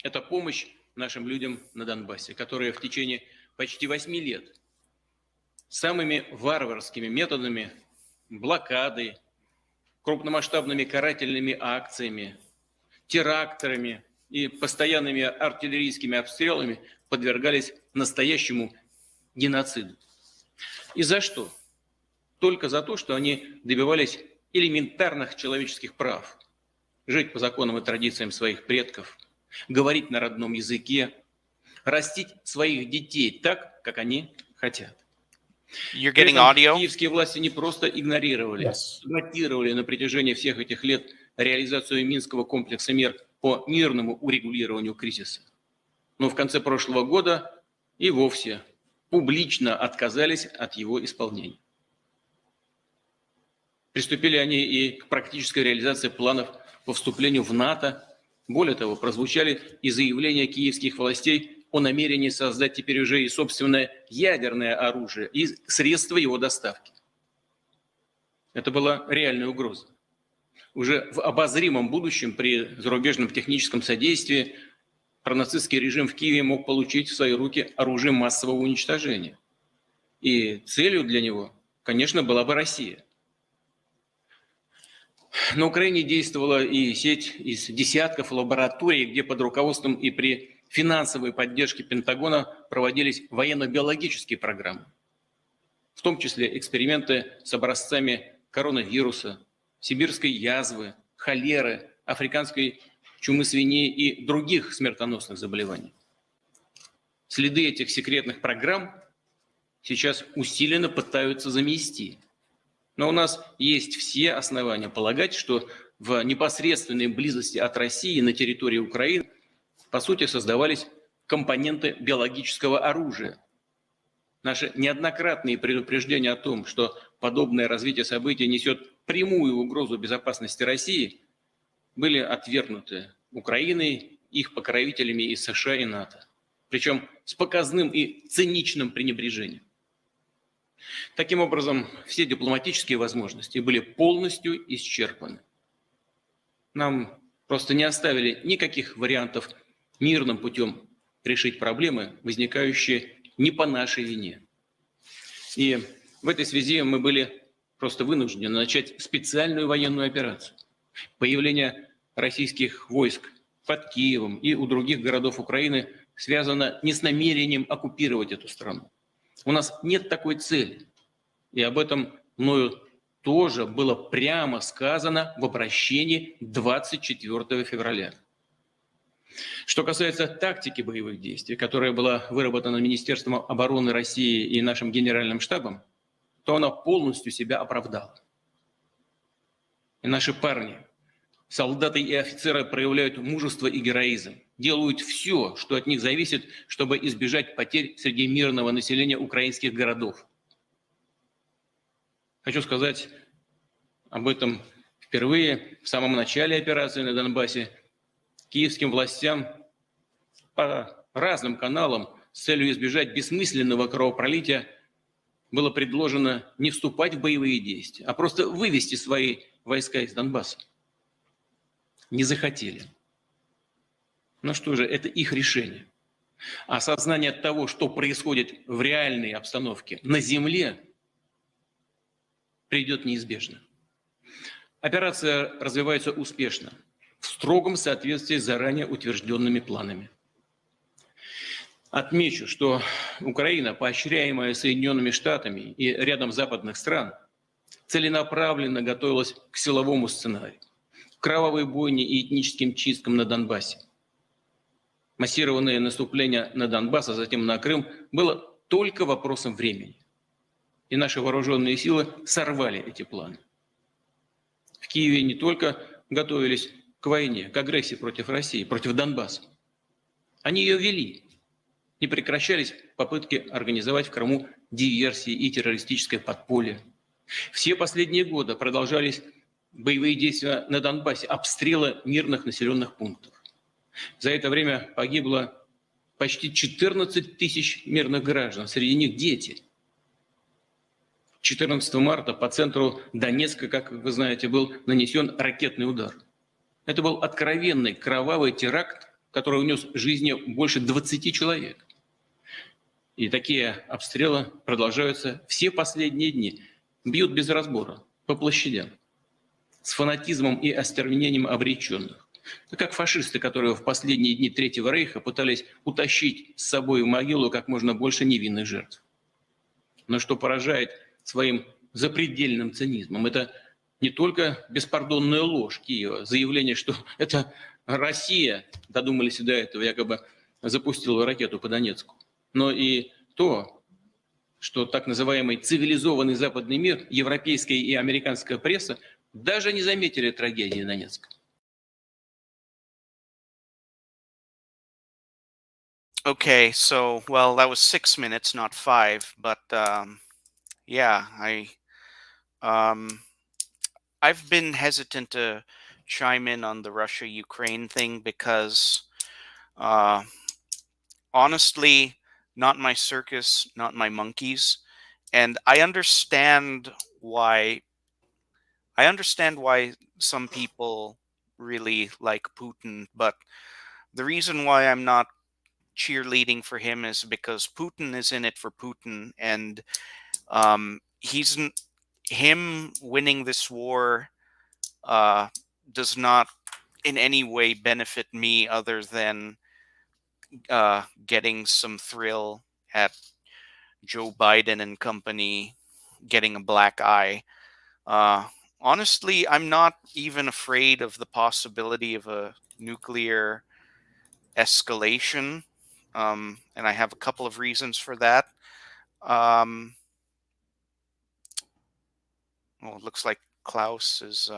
Это помощь нашим людям на Донбассе, которые в течение почти 8 лет самыми варварскими методами, блокадой, крупномасштабными карательными акциями, терактами и постоянными артиллерийскими обстрелами подвергались настоящему геноциду. И за что? Только за то, что они добивались элементарных человеческих прав. жить по законам и традициям своих предков, говорить на родном языке, растить своих детей так, как они хотят. You're При getting этом audio? киевские власти не просто игнорировали, Yes. блокировали на протяжении всех этих лет реализацию Минского комплекса мер по мирному урегулированию кризиса, но в конце прошлого года и вовсе публично отказались от его исполнения. Приступили они и к практической реализации планов по вступлению в НАТО. Более того, прозвучали и заявления киевских властей о намерении создать теперь уже и собственное ядерное оружие и средства его доставки. Это была реальная угроза. Уже в обозримом будущем при зарубежном техническом содействии пронацистский режим в Киеве мог получить в свои руки оружие массового уничтожения. И целью для него, конечно, была бы Россия. На Украине действовала и сеть из десятков лабораторий, где под руководством и при финансовой поддержке Пентагона проводились военно-биологические программы, в том числе эксперименты с образцами коронавируса, сибирской язвы, холеры, африканской чумы свиней и других смертоносных заболеваний. Следы этих секретных программ сейчас усиленно пытаются замести. Но у нас есть все основания полагать, что в непосредственной близости от России на территории Украины, по сути, создавались компоненты биологического оружия. Наши неоднократные предупреждения о том, что подобное развитие событий несет прямую угрозу безопасности России, были отвергнуты Украиной, их покровителями из США и НАТО. Причем с показным и циничным пренебрежением. Таким образом, все дипломатические возможности были полностью исчерпаны. Нам просто не оставили никаких вариантов мирным путем решить проблемы, возникающие не по нашей вине. И в этой связи мы были просто вынуждены начать специальную военную операцию. Появление российских войск под Киевом и у других городов Украины связано не с намерением оккупировать эту страну. У нас нет такой цели. И об этом мною тоже было прямо сказано в обращении 24 февраля. Что касается тактики боевых действий, которая была выработана Министерством обороны России и нашим генеральным штабом, то она полностью себя оправдала. И наши парни, солдаты и офицеры проявляют мужество и героизм, делают все, что от них зависит, чтобы избежать потерь среди мирного населения украинских городов. Хочу сказать об этом впервые в самом начале операции на Донбассе. Киевским властям по разным каналам с целью избежать бессмысленного кровопролития было предложено не вступать в боевые действия, а просто вывести свои войска из Донбасса. Не захотели. Ну что же, это их решение. Осознание того, что происходит в реальной обстановке на земле, придет неизбежно. Операция развивается успешно, в строгом соответствии с заранее утвержденными планами. Отмечу, что Украина, поощряемая Соединенными Штатами и рядом западных стран, целенаправленно готовилась к силовому сценарию, к кровавой бойне и этническим чисткам на Донбассе. Массированное наступление на Донбасс, а затем на Крым, было только вопросом времени. И наши вооруженные силы сорвали эти планы. В Киеве не только готовились к войне, к агрессии против России, против Донбасса. Они ее вели. Не прекращались попытки организовать в Крыму диверсии и террористическое подполье. Все последние годы продолжались боевые действия на Донбассе, обстрелы мирных населенных пунктов. За это время погибло почти 14 тысяч мирных граждан, среди них дети. 14 марта по центру Донецка, как вы знаете, был нанесен ракетный удар. Это был откровенный кровавый теракт, который унес жизни больше 20 человек. И такие обстрелы продолжаются все последние дни. Бьют без разбора, по площадям, с фанатизмом и остервенением обреченных. Это как фашисты, которые в последние дни Третьего Рейха пытались утащить с собой в могилу как можно больше невинных жертв. Но что поражает своим запредельным цинизмом, это не только беспардонная ложь Киева, заявление, что это Россия, додумались до этого, якобы запустила ракету по Донецку, но и то, что так называемый цивилизованный западный мир, европейская и американская пресса даже не заметили трагедии Донецка. Okay, so well, that was 6 minutes, not 5, but yeah, I've been hesitant to chime in on the Russia-Ukraine thing because uh, honestly, not my circus, not my monkeys, and I understand why. I understand why some people really like Putin, but the reason why I'm not cheerleading for him is because Putin is in it for Putin, and he's him winning this war uh, does not in any way benefit me other than getting some thrill at Joe Biden and company getting a black eye. Uh, Honestly, I'm not even afraid of the possibility of a nuclear escalation, and I have a couple of reasons for that. Well, it looks like Klaus is.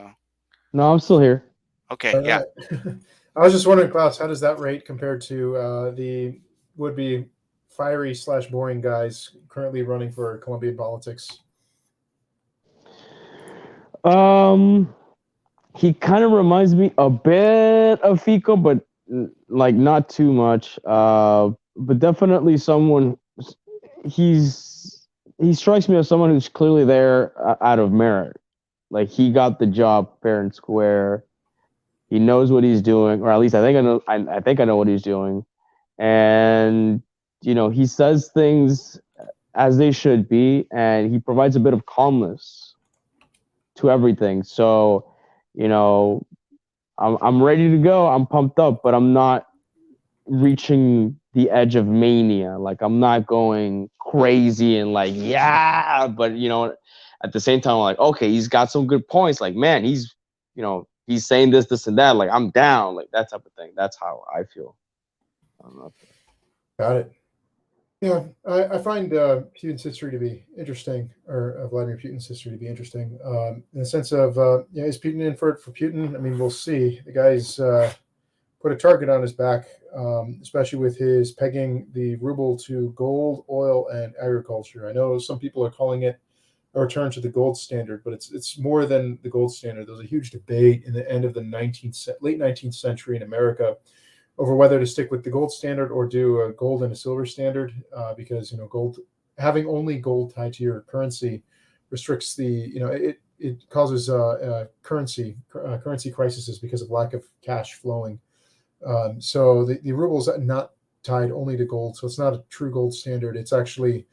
No, I'm still here. Okay, All yeah. right. I was just wondering, Klaus, how does that rate compare to the would-be fiery/boring guys currently running for Colombian politics? He kind of reminds me a bit of Fico, but like not too much. But definitely someone. He strikes me as someone who's clearly there out of merit. Like he got the job fair and square. He knows what he's doing, or at least I think I know. I think I know what he's doing, and he says things as they should be, and he provides a bit of calmness to everything. So, I'm ready to go. I'm pumped up, but I'm not reaching the edge of mania. Like I'm not going crazy and like, yeah, but at the same time, I'm like, okay, he's got some good points. Like, man, he's saying this and that. Like, I'm down. Like that type of thing. That's how I feel. I don't know. Got it. Yeah, I find Putin's history to be interesting, or Vladimir Putin's history to be interesting, in the sense of, is Putin in for Putin? I mean, we'll see. The guy's put a target on his back, especially with his pegging the ruble to gold, oil, and agriculture. I know some people are calling it a return to the gold standard, but it's more than the gold standard. There was a huge debate in the end of the late 19th century in America over whether to stick with the gold standard or do a gold and a silver standard, because gold, having only gold tied to your currency restricts it causes currency crises because of lack of cash flowing. So the ruble is not tied only to gold, so it's not a true gold standard. It's actually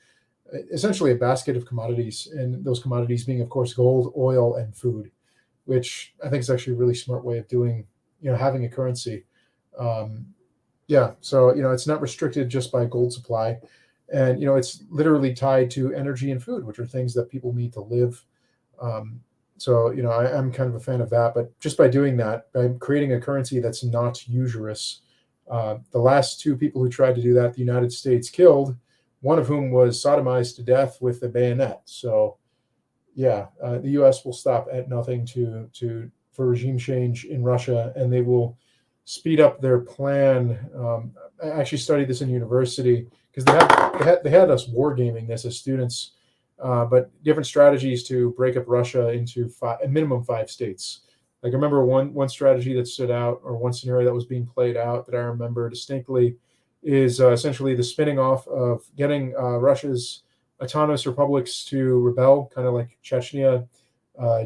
essentially a basket of commodities, and those commodities being, of course, gold, oil, and food, which I think is actually a really smart way of doing, having a currency. So it's not restricted just by gold supply, and it's literally tied to energy and food, which are things that people need to live. I'm kind of a fan of that, but just by doing that, by creating a currency that's not usurious, the last two people who tried to do that, the United States killed, one of whom was sodomized to death with a bayonet. So the U.S. will stop at nothing for regime change in Russia, and they will speed up their plan. I actually studied this in university because they had us wargaming this as students, but different strategies to break up Russia into a minimum 5 states. Like I remember one strategy that stood out, or one scenario that was being played out that I remember distinctly, is essentially the spinning off of getting Russia's autonomous republics to rebel, kind of like Chechnya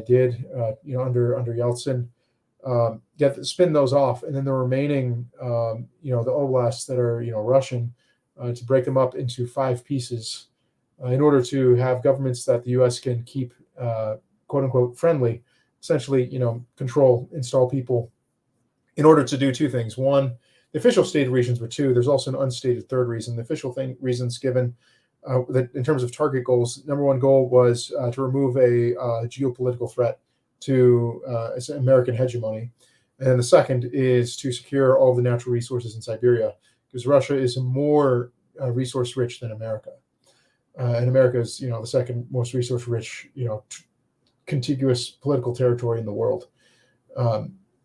did, under Yeltsin. Spin those off, and then the remaining, the oblasts that are Russian, to break them up into 5 pieces, in order to have governments that the U.S. can keep, quote unquote, friendly, essentially, install people, in order to do 2 things. One, the official stated reasons were 2. There's also an unstated 3rd reason. The official reasons given, that in terms of target goals, number 1 goal was to remove a geopolitical threat to it's American hegemony. And the second is to secure all the natural resources in Siberia, because Russia is more resource rich than America. And America is, the second most resource rich, contiguous political territory in the world.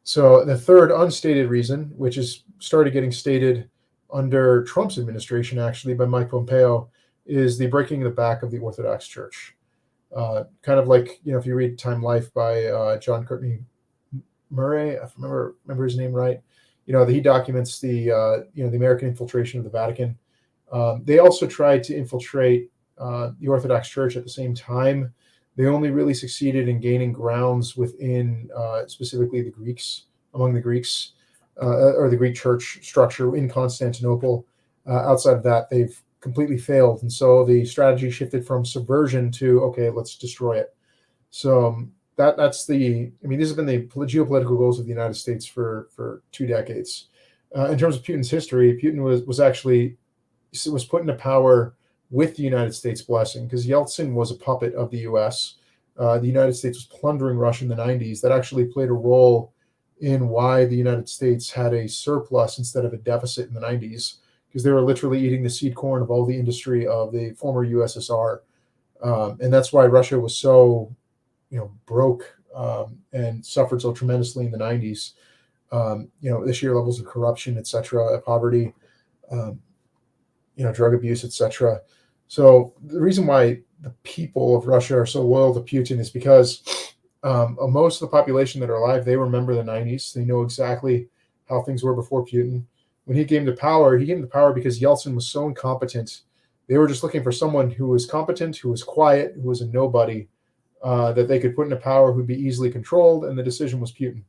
So the third unstated reason, which is started getting stated under Trump's administration, actually, by Mike Pompeo, is the breaking the back of the Orthodox Church. Kind of like, if you read Time Life by John Courtney Murray, if I remember his name right, that he documents the American infiltration of the Vatican. They also tried to infiltrate the Orthodox Church at the same time. They only really succeeded in gaining grounds within specifically the Greeks, among the Greeks, or the Greek church structure in Constantinople. Outside of that, they've completely failed. And so the strategy shifted from subversion to, okay, let's destroy it. So this has been the geopolitical goals of the United States for 2 decades. In terms of Putin's history, Putin was put into power with the United States blessing, because Yeltsin was a puppet of the U.S. The United States was plundering Russia in the 90s. That actually played a role in why the United States had a surplus instead of a deficit in the 90s, because they were literally eating the seed corn of all the industry of the former USSR. And that's why Russia was so, broke and suffered so tremendously in the 90s. The sheer levels of corruption, etc., poverty, drug abuse, etc. So the reason why the people of Russia are so loyal to Putin is because most of the population that are alive, they remember the 90s. They know exactly how things were before Putin. When he came to power because Yeltsin was so incompetent. They were just looking for someone who was competent, who was quiet, who was a nobody, that they could put into power, who'd be easily controlled, and the decision was Putin.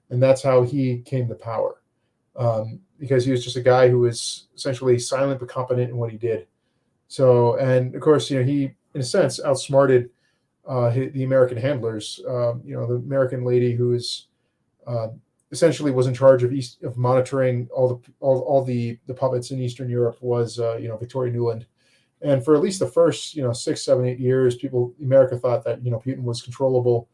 And that's how he came to power, because he was just a guy who was essentially silent but competent in what he did. So, and of course, he, in a sense, outsmarted the American handlers. The American lady who is essentially was in charge of monitoring all the puppets in Eastern Europe was Victoria Nuland. And for at least the first 6, 7, 8 years, America thought that Putin was controllable.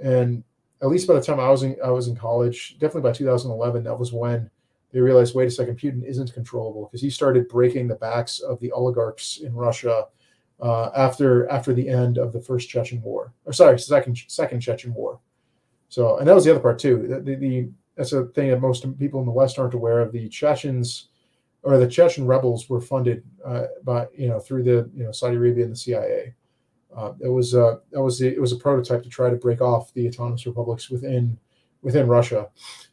And at least by the time I was in college, definitely by 2011, that was when they realized, wait a second, Putin isn't controllable, because he started breaking the backs of the oligarchs in Russia after the end of the first Chechen war, second Chechen war. So, and that was the other part too. That's a thing that most people in the West aren't aware of. The Chechens, or the Chechen rebels, were funded through the Saudi Arabia and the CIA. It was a prototype to try to break off the autonomous republics within Russia.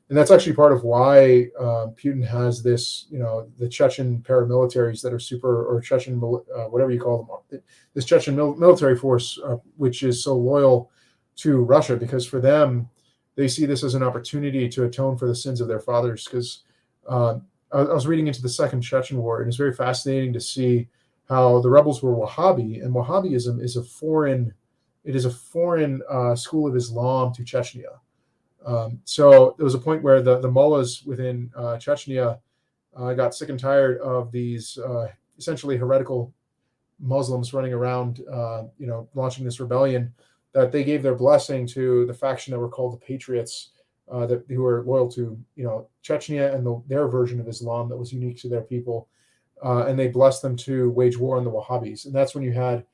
And that's actually part of why Putin has this, the Chechen paramilitaries that are or Chechen, whatever you call them, this Chechen military force, which is so loyal to Russia, because for them, they see this as an opportunity to atone for the sins of their fathers. Because I was reading into the Second Chechen War, and it's very fascinating to see how the rebels were Wahhabi, and Wahhabism is a foreign school of Islam to Chechnya. So there was a point where the mullahs within Chechnya got sick and tired of these essentially heretical Muslims running around, launching this rebellion, that they gave their blessing to the faction that were called the Patriots, who were loyal to Chechnya and their version of Islam that was unique to their people, and they blessed them to wage war on the Wahhabis. And that's when you had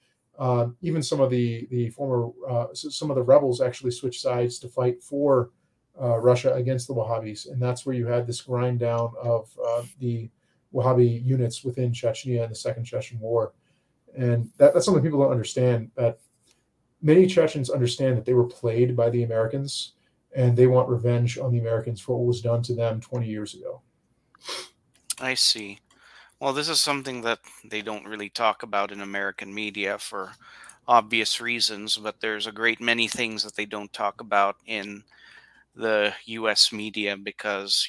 even some of the former some of the rebels actually switch sides to fight for Russia against the Wahhabis, and that's where you had this grind down of the Wahhabi units within Chechnya in the Second Chechen War. And that's something people don't understand, that many Chechens understand that they were played by the Americans, and they want revenge on the Americans for what was done to them 20 years ago. I see. Well, this is something that they don't really talk about in American media for obvious reasons, but there's a great many things that they don't talk about in the US media because,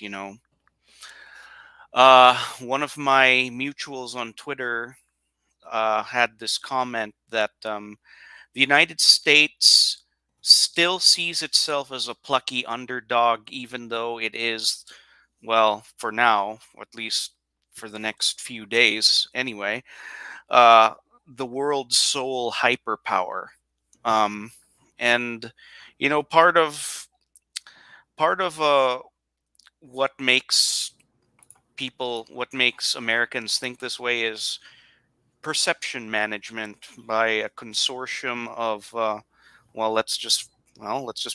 one of my mutuals on Twitter had this comment that the United States still sees itself as a plucky underdog, even though it is, well, for now, at least for the next few days anyway, the world's sole hyperpower. And, part of what makes Americans think this way is perception management by a consortium of let's just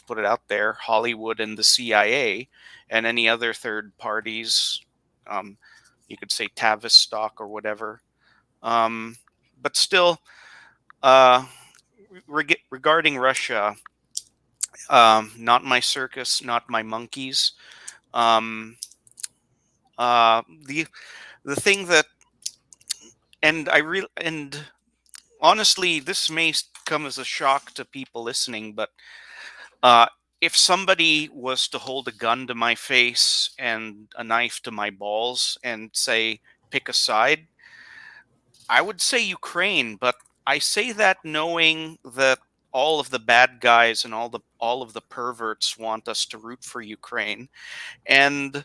put it out there: Hollywood and the CIA and any other third parties. You could say Tavistock or whatever. But still, regarding Russia, not my circus, not my monkeys. The thing that, and honestly, this may come as a shock to people listening, but if somebody was to hold a gun to my face and a knife to my balls and say, pick a side, I would say Ukraine, but I say that knowing that all of the bad guys and all of the perverts want us to root for Ukraine. And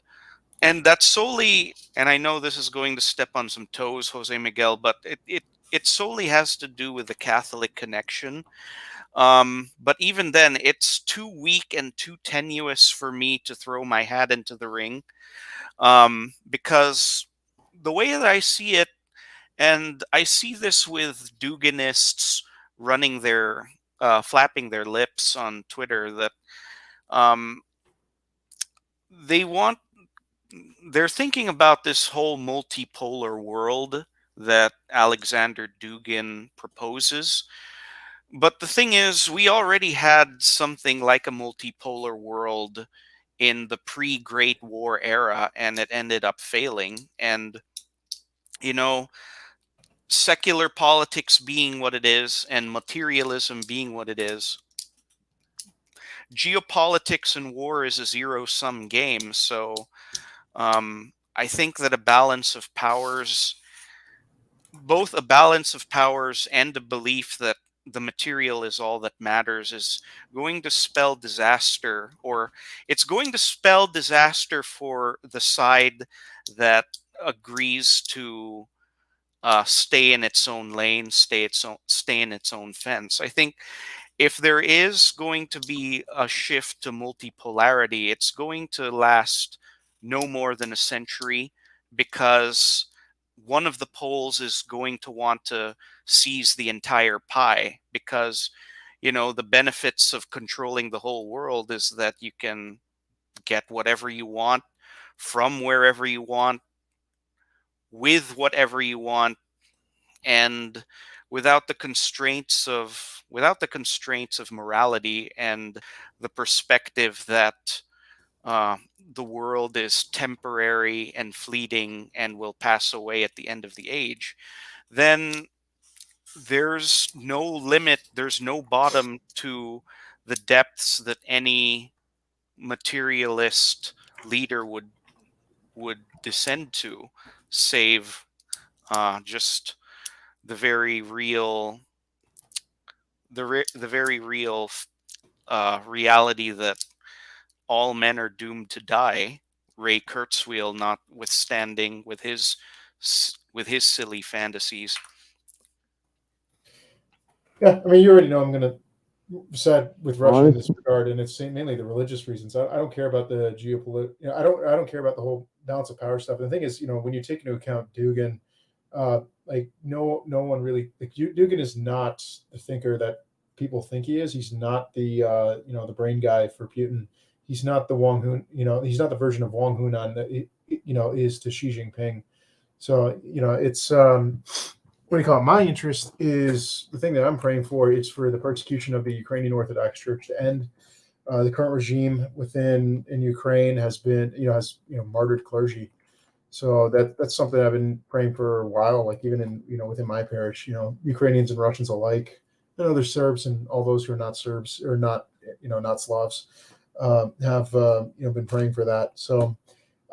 that's solely, and I know this is going to step on some toes, Jose Miguel, but it solely has to do with the Catholic connection. But even then, it's too weak and too tenuous for me to throw my hat into the ring, because the way that I see it, and I see this with Duganists running their, flapping their lips on Twitter, that they're thinking about this whole multipolar world that Alexander Dugin proposes. But the thing is, we already had something like a multipolar world in the pre-Great War era, and it ended up failing. And, secular politics being what it is, and materialism being what it is, geopolitics and war is a zero-sum game. So I think that both a balance of powers and a belief that the material is all that matters, is going to spell disaster, or it's going to spell disaster for the side that agrees to stay in its own lane, stay in its own fence. I think if there is going to be a shift to multipolarity, it's going to last no more than a century, because one of the poles is going to want to seize the entire pie, because the benefits of controlling the whole world is that you can get whatever you want from wherever you want with whatever you want, and without the constraints of morality and the perspective that the world is temporary and fleeting and will pass away at the end of the age, then there's no limit, there's no bottom to the depths that any materialist leader would descend to, save just the very real reality that all men are doomed to die. Ray Kurzweil notwithstanding with his silly fantasies. Yeah, I mean, you already know I'm going to side with Russia in this regard, and it's mainly the religious reasons. I don't care about the geopolitical. I don't care about the whole balance of power stuff. And the thing is, when you take into account Dugin, like no one really, like, Dugin is not the thinker that people think he is. He's not the the brain guy for Putin. He's not the Wang Hun. He's not the version of Wang Hunan that is to Xi Jinping. So it's what do you call it? My interest is the thing that I'm praying for. It's for the persecution of the Ukrainian Orthodox Church to end. The current regime in Ukraine has been martyred clergy. So that's something I've been praying for a while. Like even in within my parish, Ukrainians and Russians alike. I know there's Serbs and all those who are not Serbs or not not Slavs have been praying for that. So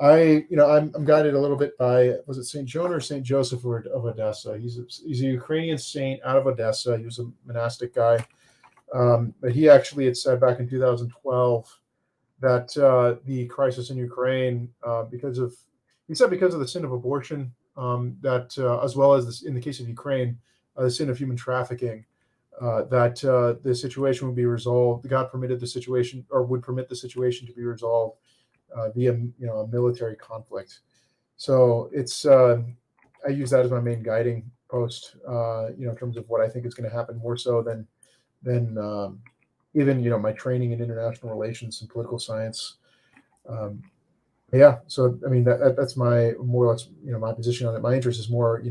I'm guided a little bit by, was it St. John or St. Joseph of Odessa? He's a Ukrainian saint out of Odessa. He was a monastic guy, but he actually had said back in 2012 that the crisis in Ukraine, because of the sin of abortion, that as well as this, in the case of Ukraine, the sin of human trafficking, that the situation would be resolved. God permitted the situation, or would permit the situation to be resolved via a military conflict. So it's I use that as my main guiding post, in terms of what I think is going to happen, more so than even my training in international relations and political science. Um, yeah, so I mean that's my more or less my position on it. My interest is more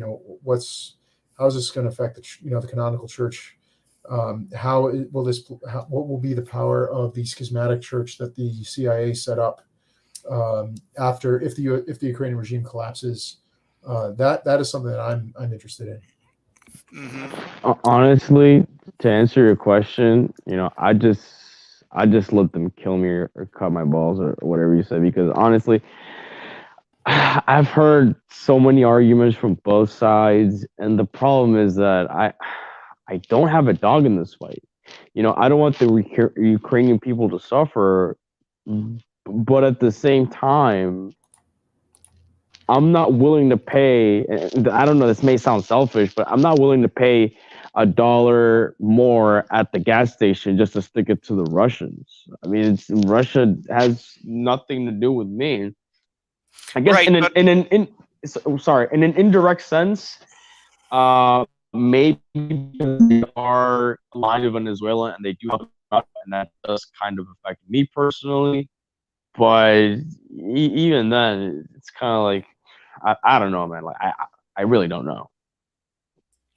how is this going to affect the canonical church? What will be the power of the schismatic church that the CIA set up after if the Ukrainian regime collapses? That is something that I'm interested in. Honestly, to answer your question, I just let them kill me or cut my balls or whatever you said, because honestly, I've heard so many arguments from both sides, and the problem is that I don't have a dog in this fight. I don't want the Ukrainian people to suffer, but at the same time, I'm not willing to pay. I don't know, this may sound selfish, but I'm not willing to pay $1 more at the gas station just to stick it to the Russians. I mean, Russia has nothing to do with me. I guess Right, in an indirect sense, maybe they are aligned with Venezuela and they do help out, and that does kind of affect me personally. But even then, it's kind of like I don't know, man. Like I really don't know.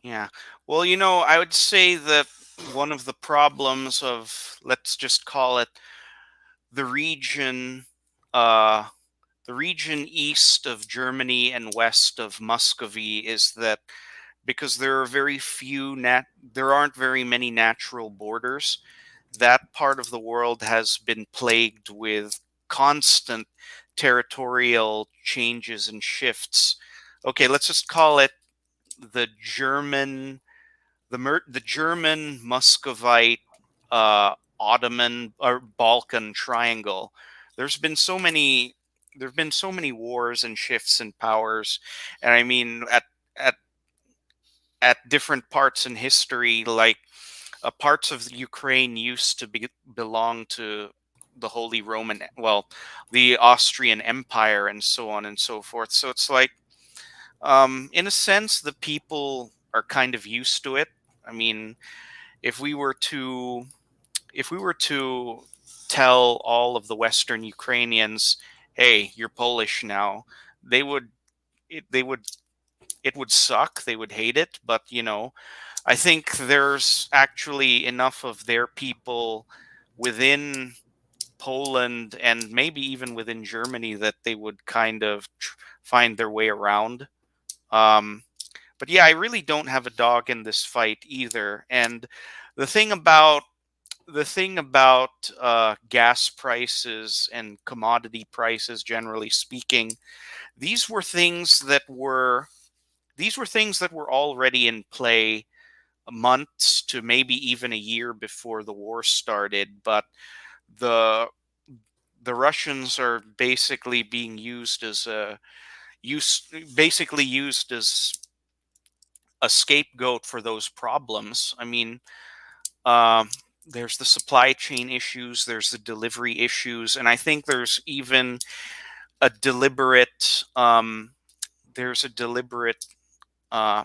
Yeah. Well, I would say that one of the problems of, let's just call it the region, uh, the region east of Germany and west of Muscovy, is that because there aren't very many natural borders, that part of the world has been plagued with constant territorial changes and shifts. Okay, let's just call it the German Muscovite Ottoman or Balkan triangle. There's been so many wars and shifts in powers, and I mean at at different parts in history, like parts of Ukraine used to belong to the Holy Roman, well, the Austrian Empire, and so on and so forth. So it's like, in a sense, the people are kind of used to it. I mean, if we were to tell all of the Western Ukrainians, "Hey, you're Polish now," they would they would it would suck. They would hate it, but I think there's actually enough of their people within Poland and maybe even within Germany that they would kind of find their way around. Um, but yeah, I really don't have a dog in this fight either. And the thing about gas prices and commodity prices, generally speaking, these were things that were already in play months to maybe even a year before the war started. But the the Russians are basically being used as a scapegoat for those problems. I mean, um, there's the supply chain issues, there's the delivery issues, and I think there's even a deliberate uh,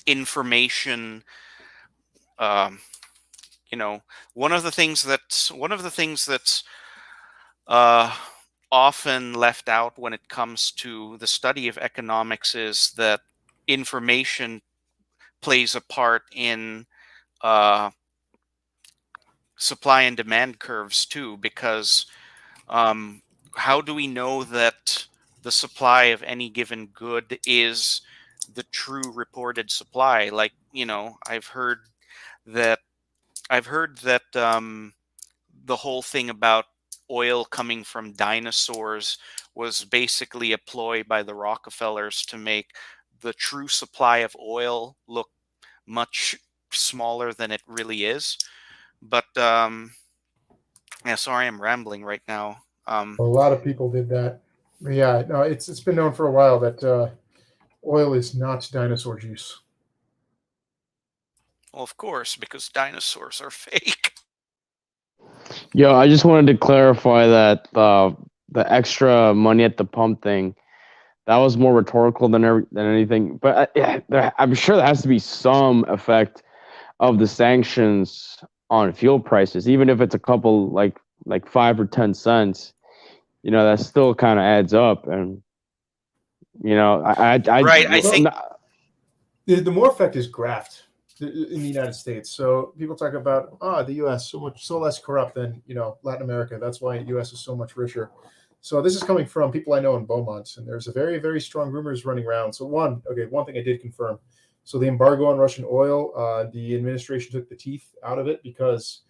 information. Um, one of the things that's uh, often left out when it comes to the study of economics is that information plays a part in uh, supply and demand curves too, because how do we know that the supply of any given good is the true reported supply? Like, that I've heard that the whole thing about oil coming from dinosaurs was basically a ploy by the Rockefellers to make the true supply of oil look much smaller than it really is. But yeah, sorry, I'm rambling right now. A lot of people did that. But yeah, no, it's been known for a while that oil is not dinosaur juice. Well, of course, because dinosaurs are fake. Yo, I just wanted to clarify that the extra money at the pump thing, that was more rhetorical than anything. But I'm sure there has to be some effect of the sanctions on fuel prices, even if it's a couple like 5 or 10 cents. That still kind of adds up, and Right. I Well, think the more effect is graft in the United States. So people talk about the U.S. so less corrupt than Latin America. That's why the U.S. is so much richer. So this is coming from people I know in Beaumont, and there's a very very strong rumors running around. So one thing I did confirm. So the embargo on Russian oil, the administration took the teeth out of it because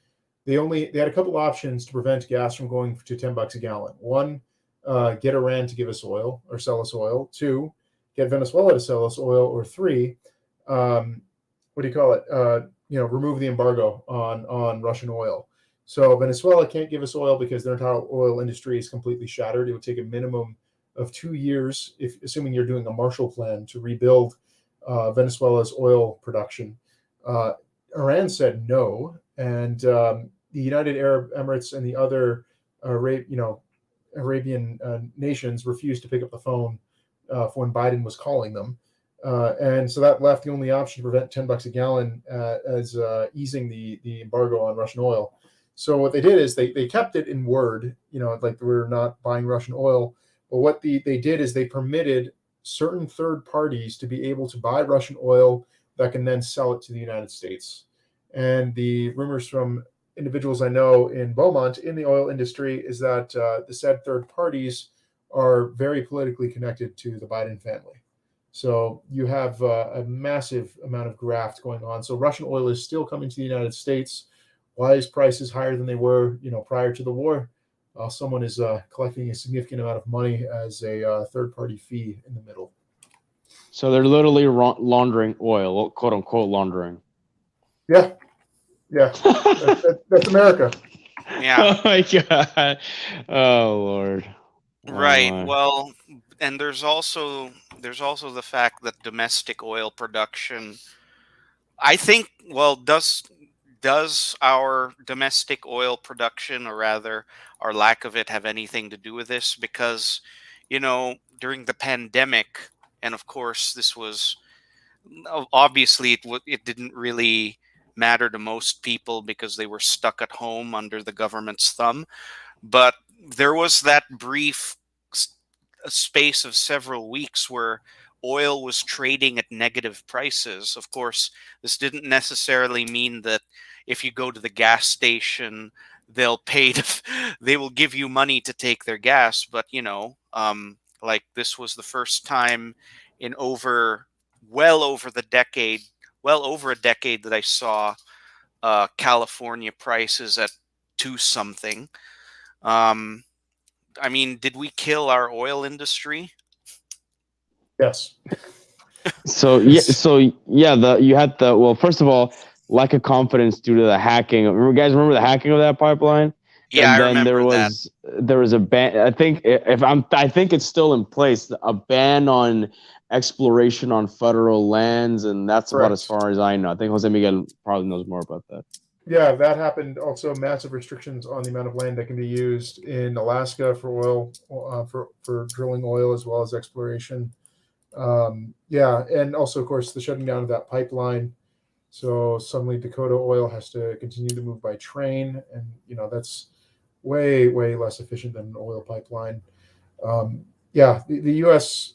they had a couple options to prevent gas from going to $10 a gallon. One, get Iran to give us oil or sell us oil. Two, get Venezuela to sell us oil. Or three, what do you call it? Remove the embargo on Russian oil. So Venezuela can't give us oil because their entire oil industry is completely shattered. It would take a minimum of 2 years, assuming you're doing a Marshall Plan, to rebuild Venezuela's oil production. Iran said no, and the United Arab Emirates and the other Arabian nations refused to pick up the phone for when Biden was calling them. And so that left the only option to prevent $10 a gallon as easing the embargo on Russian oil. So what they did is they kept it in word, like we're not buying Russian oil. But what they did is they permitted certain third parties to be able to buy Russian oil that can then sell it to the United States. And the rumors from individuals I know in Beaumont in the oil industry is that the said third parties are very politically connected to the Biden family. So you have a massive amount of graft going on. So Russian oil is still coming to the United States. Why is prices higher than they were, prior to the war? Someone is collecting a significant amount of money as a third-party fee in the middle. So they're literally laundering oil, quote unquote laundering. Yeah, that's America. Yeah. Oh my god. Oh Lord. Right. My. Well, and there's also the fact that domestic oil production, I think, well, does our domestic oil production, or rather our lack of it, have anything to do with this? Because, during the pandemic, and of course this was obviously it didn't really matter to most people because they were stuck at home under the government's thumb, but there was that brief a space of several weeks where oil was trading at negative prices. Of course, this didn't necessarily mean that if you go to the gas station, they'll pay they will give you money to take their gas. But like this was the first time in well over a decade that I saw California prices at two something. I mean, did we kill our oil industry? Yes. So yeah, you had well, first of all, lack of confidence due to the hacking. Remember the hacking of that pipeline? Yeah, And I then remember there was a ban. I think it's still in place. A ban on exploration on federal lands, and that's about as Correct. far as I know. I think Jose Miguel probably knows more about that. Yeah, that happened. Also, massive restrictions on the amount of land that can be used in Alaska for oil, for drilling oil as well as exploration. And also, of course, the shutting down of that pipeline. So suddenly, Dakota Oil has to continue to move by train, and that's way less efficient than an oil pipeline. The U.S.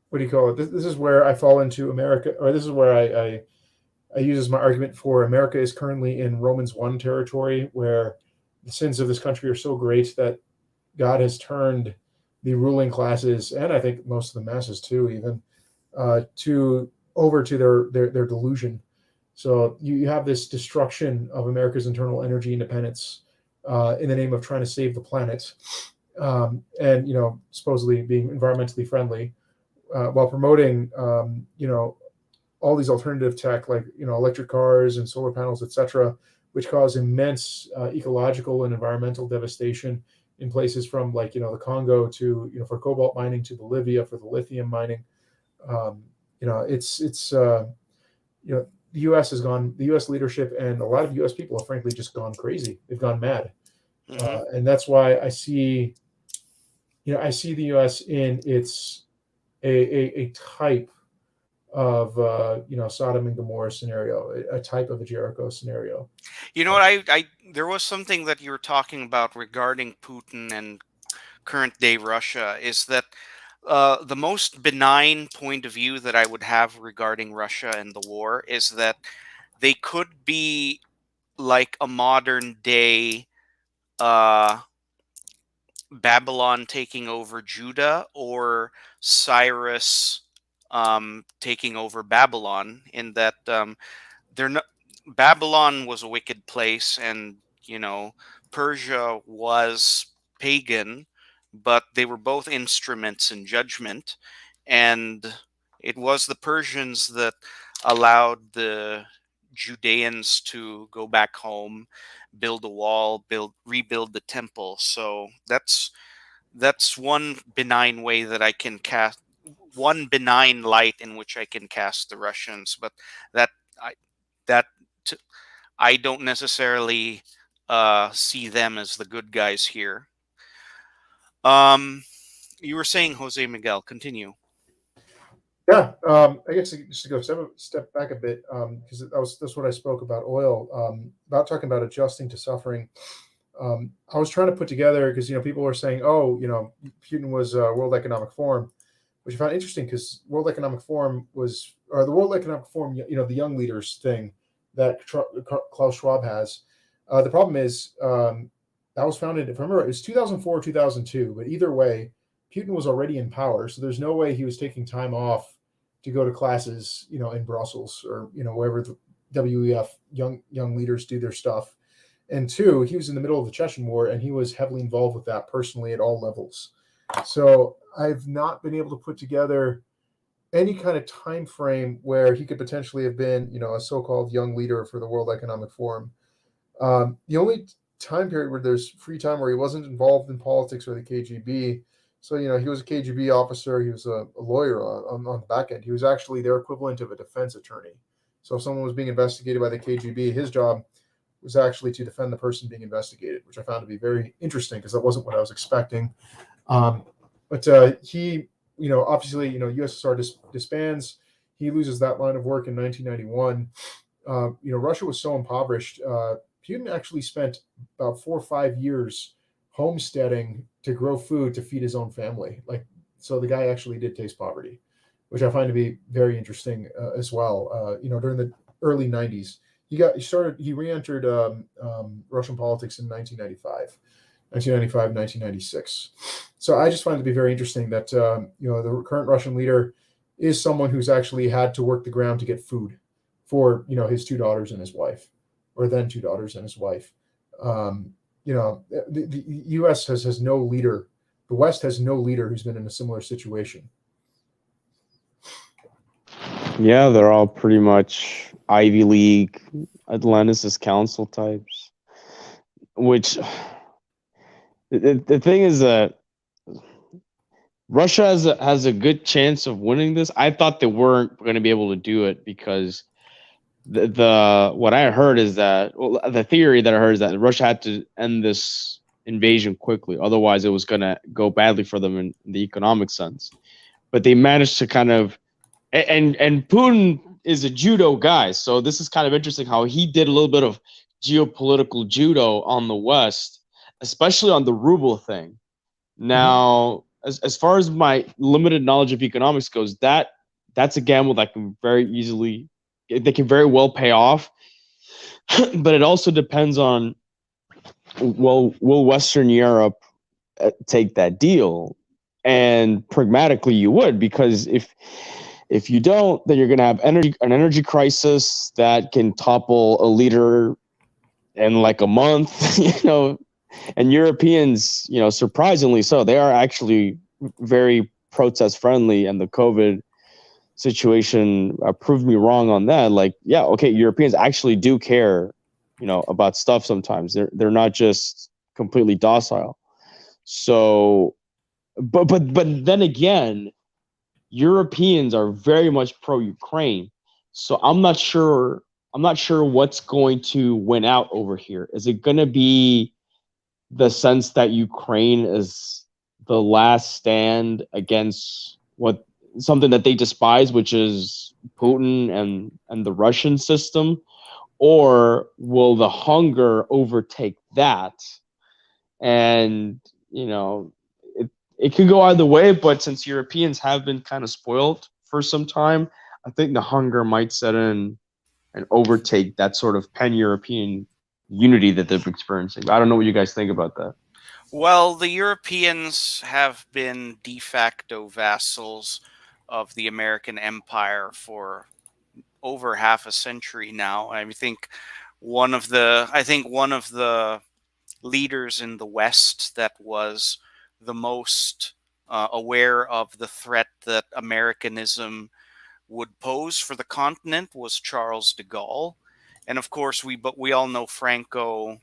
What do you call it? This is where I fall into America, or this is where I use as my argument for America is currently in Romans 1 territory, where the sins of this country are so great that God has turned the ruling classes, and I think most of the masses too, even over to their delusion. So you have this destruction of America's internal energy independence in the name of trying to save the planet, and supposedly being environmentally friendly, while promoting all these alternative tech like electric cars and solar panels, etc., which cause immense ecological and environmental devastation in places from the Congo to for cobalt mining to Bolivia for the lithium mining. It's the U.S. the U.S. leadership and a lot of U.S. people have frankly just gone crazy. They've gone mad. And that's why I see the U.S. in a type of Sodom and Gomorrah scenario, a type of a Jericho scenario. You know what? I there was something that you were talking about regarding Putin and current day Russia, is that the most benign point of view that I would have regarding Russia and the war is that they could be like a modern day Babylon taking over Judah, or Cyrus taking over Babylon, in that they're not, Babylon was a wicked place, and Persia was pagan, but they were both instruments in judgment, and it was the Persians that allowed the Judeans to go back home, build a wall, rebuild the temple. So that's one benign way that I can cast, one benign light in which I can cast the Russians. But that I that t- I don't necessarily see them as the good guys here. You were saying, Jose Miguel, continue. Yeah, I guess just to go step back a bit, because that's what I spoke about oil, about talking about adjusting to suffering. I was trying to put together, because people were saying, oh, Putin was World Economic Forum, which I found interesting, because World Economic Forum was, or the World Economic Forum, the young leaders thing that Klaus Schwab has. The problem is that was founded, if I remember, it was 2004 or 2002, but either way, Putin was already in power, so there's no way he was taking time off to go to classes, in Brussels, or wherever the WEF young leaders do their stuff. And two, he was in the middle of the Chechen War, and he was heavily involved with that personally at all levels. So I've not been able to put together any kind of time frame where he could potentially have been, a so-called young leader for the World Economic Forum. The only time period where there's free time where he wasn't involved in politics or the KGB. So, he was a KGB officer. He was a lawyer on the back end. He was actually their equivalent of a defense attorney. So if someone was being investigated by the KGB, his job was actually to defend the person being investigated, which I found to be very interesting, because that wasn't what I was expecting. But he, obviously, USSR disbands. He loses that line of work in 1991. Russia was so impoverished. Putin actually spent about 4 or 5 years homesteading to grow food to feed his own family. So the guy actually did taste poverty, which I find to be very interesting as well. During the early 90s, he re-entered Russian politics in 1996. So I just find it to be very interesting that the current Russian leader is someone who's actually had to work the ground to get food for his 2 daughters and his wife, or then 2 daughters and his wife. The U.S. has no leader. The West has no leader who's been in a similar situation. Yeah, they're all pretty much Ivy League, Atlantis Council types. Which the thing is that Russia has a good chance of winning this. I thought they weren't going to be able to do it, because the what I heard is that, well, the theory that I heard is that Russia had to end this invasion quickly, otherwise it was going to go badly for them in the economic sense. But they managed to kind of, and Putin is a judo guy, so this is kind of interesting how he did a little bit of geopolitical judo on the West, especially on the ruble thing. Now, as far as my limited knowledge of economics goes, that's a gamble that can they can very well pay off. But it also depends on, will Western Europe take that deal? And pragmatically, you would, because if you don't, then you're going to have an energy crisis that can topple a leader in like a month, and Europeans, surprisingly so, they are actually very protest friendly, and the COVID situation proved me wrong on that. Europeans actually do care, about stuff sometimes. They're not just completely docile. So, but then again, Europeans are very much pro-Ukraine. So I'm not sure what's going to win out over here. Is it going to be the sense that Ukraine is the last stand against something that they despise, which is Putin and the Russian system, or will the hunger overtake that? And it could go either way, but since Europeans have been kind of spoiled for some time, I think the hunger might set in and overtake that sort of pan-European unity that they've experiencing. I don't know what you guys think about that. Well, the Europeans have been de facto vassals of the American Empire for over half a century now. I think one of the leaders in the West that was the most aware of the threat that Americanism would pose for the continent was Charles de Gaulle. And of course, we all know Franco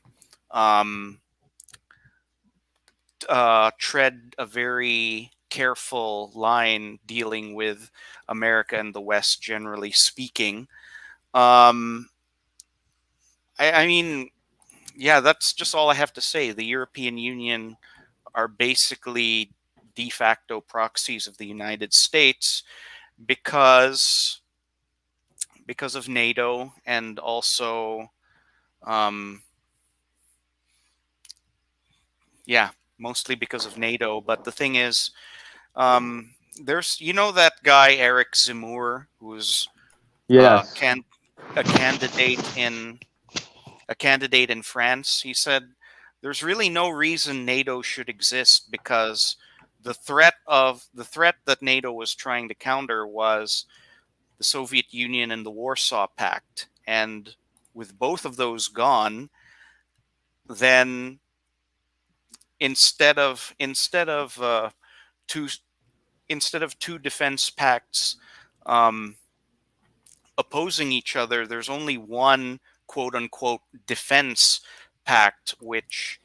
tread a very careful line dealing with America and the West, generally speaking. I mean, yeah, that's just all I have to say. The European Union are basically de facto proxies of the United States because of NATO, and also mostly because of NATO. But the thing is, there's that guy Eric Zemmour, who's Yes. a candidate in France. He said there's really no reason NATO should exist, because the threat that NATO was trying to counter was the Soviet Union and the Warsaw Pact. And with both of those gone, then instead of two defense pacts opposing each other, there's only one quote unquote defense pact, which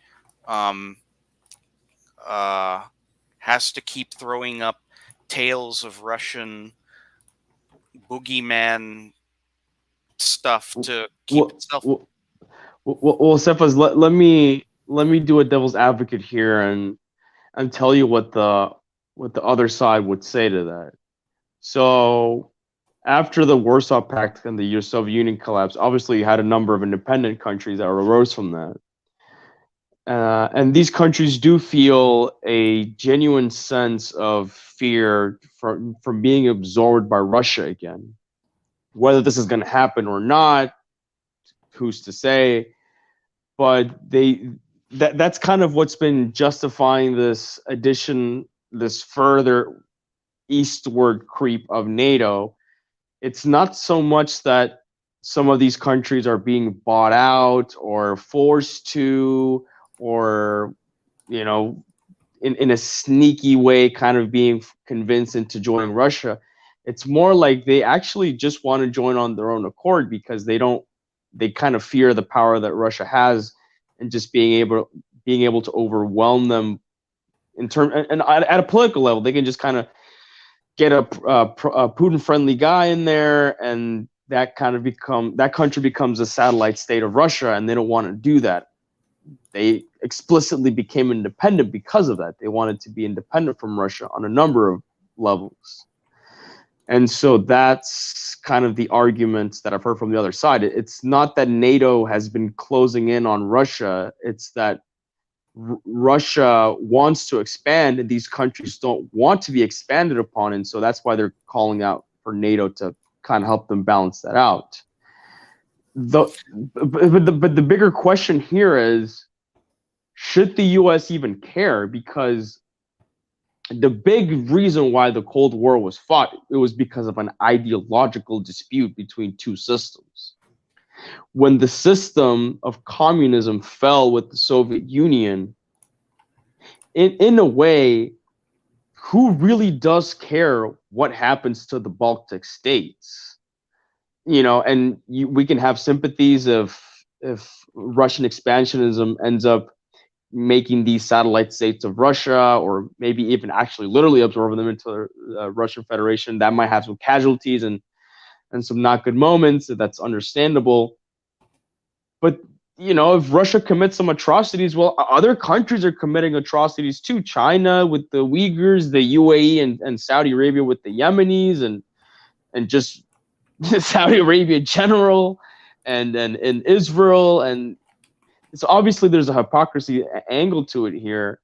has to keep throwing up tales of Russian boogeyman stuff to keep itself. Well, Cephas, let me do a devil's advocate here and tell you what the other side would say to that. So after the Warsaw Pact and the Soviet Union collapsed, obviously you had a number of independent countries that arose from that. And these countries do feel a genuine sense of fear from being absorbed by Russia again. Whether this is going to happen or not, who's to say? But that's kind of what's been justifying this further eastward creep of NATO. It's not so much that some of these countries are being bought out or forced to, or in a sneaky way kind of being convinced into joining Russia. It's more like they actually just want to join on their own accord, because they kind of fear the power that Russia has, and just being able to overwhelm them and at a political level. They can just kind of get a Putin-friendly guy in there, and that country becomes a satellite state of Russia, and they don't want to do that. They explicitly became independent because of that. They wanted to be independent from Russia on a number of levels. And so that's kind of the arguments that I've heard from the other side. It's not that NATO has been closing in on Russia. It's that Russia wants to expand, and these countries don't want to be expanded upon. And so that's why they're calling out for NATO to kind of help them balance that out. But the bigger question here is, should the U.S. even care? Because the big reason why the Cold War was fought, it was because of an ideological dispute between two systems. When the system of communism fell with the Soviet Union, in a way, who really does care what happens to the Baltic states? And we can have sympathies if Russian expansionism ends up making these satellite states of Russia, or maybe even actually literally absorbing them into the Russian Federation. That might have some casualties, and and some not good moments. That's understandable. But if Russia commits some atrocities, well, other countries are committing atrocities too. China with the Uyghurs, the UAE and Saudi Arabia with the Yemenis, and just Saudi Arabia in general, and Israel, and so obviously there's a hypocrisy angle to it here,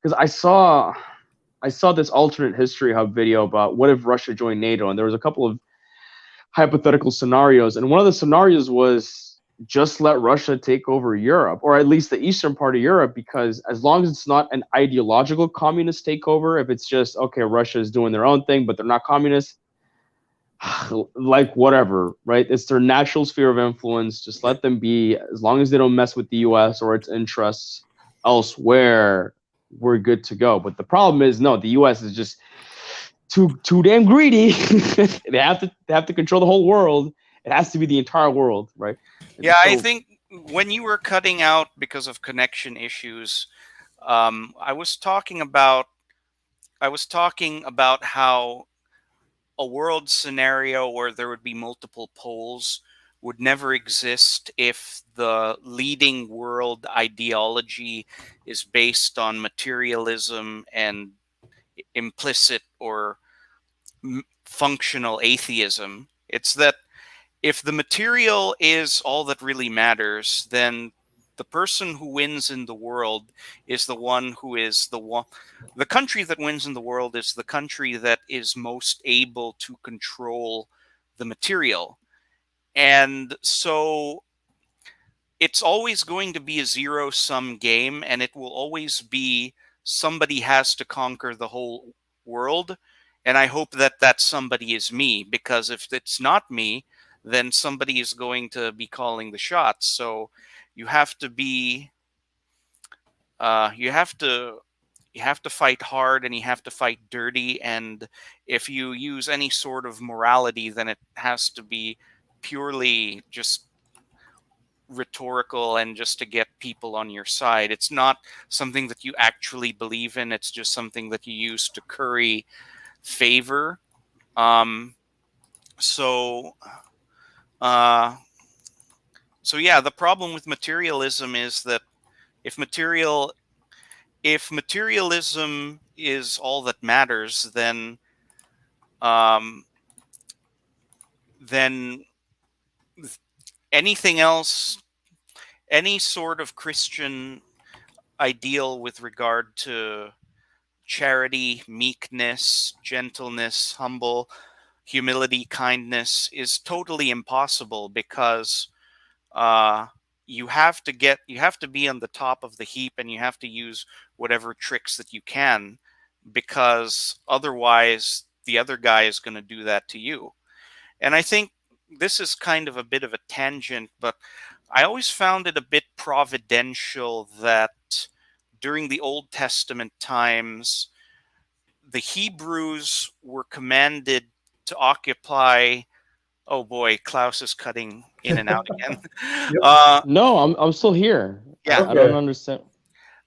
because I saw this alternate history hub video about what if Russia joined NATO, and there was a couple of hypothetical scenarios, and one of the scenarios was just let Russia take over Europe, or at least the eastern part of Europe, because as long as it's not an ideological communist takeover, if it's just, okay, Russia is doing their own thing, but they're not communists, like whatever, right? It's their natural sphere of influence. Just let them be. As long as they don't mess with the US or its interests elsewhere, we're good to go. But the problem is, no, the US is just too damn greedy. They have to control the whole world. It has to be the entire world, right? Yeah, I think when you were cutting out because of connection issues, I was talking about how a world scenario where there would be multiple poles would never exist if the leading world ideology is based on materialism and implicit or functional atheism. It's that if the material is all that really matters, then the person who wins in the world is the one who is the country that wins in the world is the country that is most able to control the material. And so it's always going to be a zero-sum game, and it will always be somebody has to conquer the whole world. And I hope that somebody is me, because if it's not me, then somebody is going to be calling the shots. So you have to be, you have to fight hard, and you have to fight dirty. And if you use any sort of morality, then it has to be purely just rhetorical and just to get people on your side. It's not something that you actually believe in. It's just something that you use to curry favor. So yeah, the problem with materialism is that if materialism is all that matters, then anything else, any sort of Christian ideal with regard to charity, meekness, gentleness, humility, kindness is totally impossible, because you have to be on the top of the heap, and you have to use whatever tricks that you can, because otherwise the other guy is going to do that to you. And I think this is kind of a bit of a tangent, but I always found it a bit providential that during the Old Testament times, the Hebrews were commanded to occupy. Oh boy, Klaus is cutting in and out again. Yep. No, I'm still here. Yeah. I don't understand.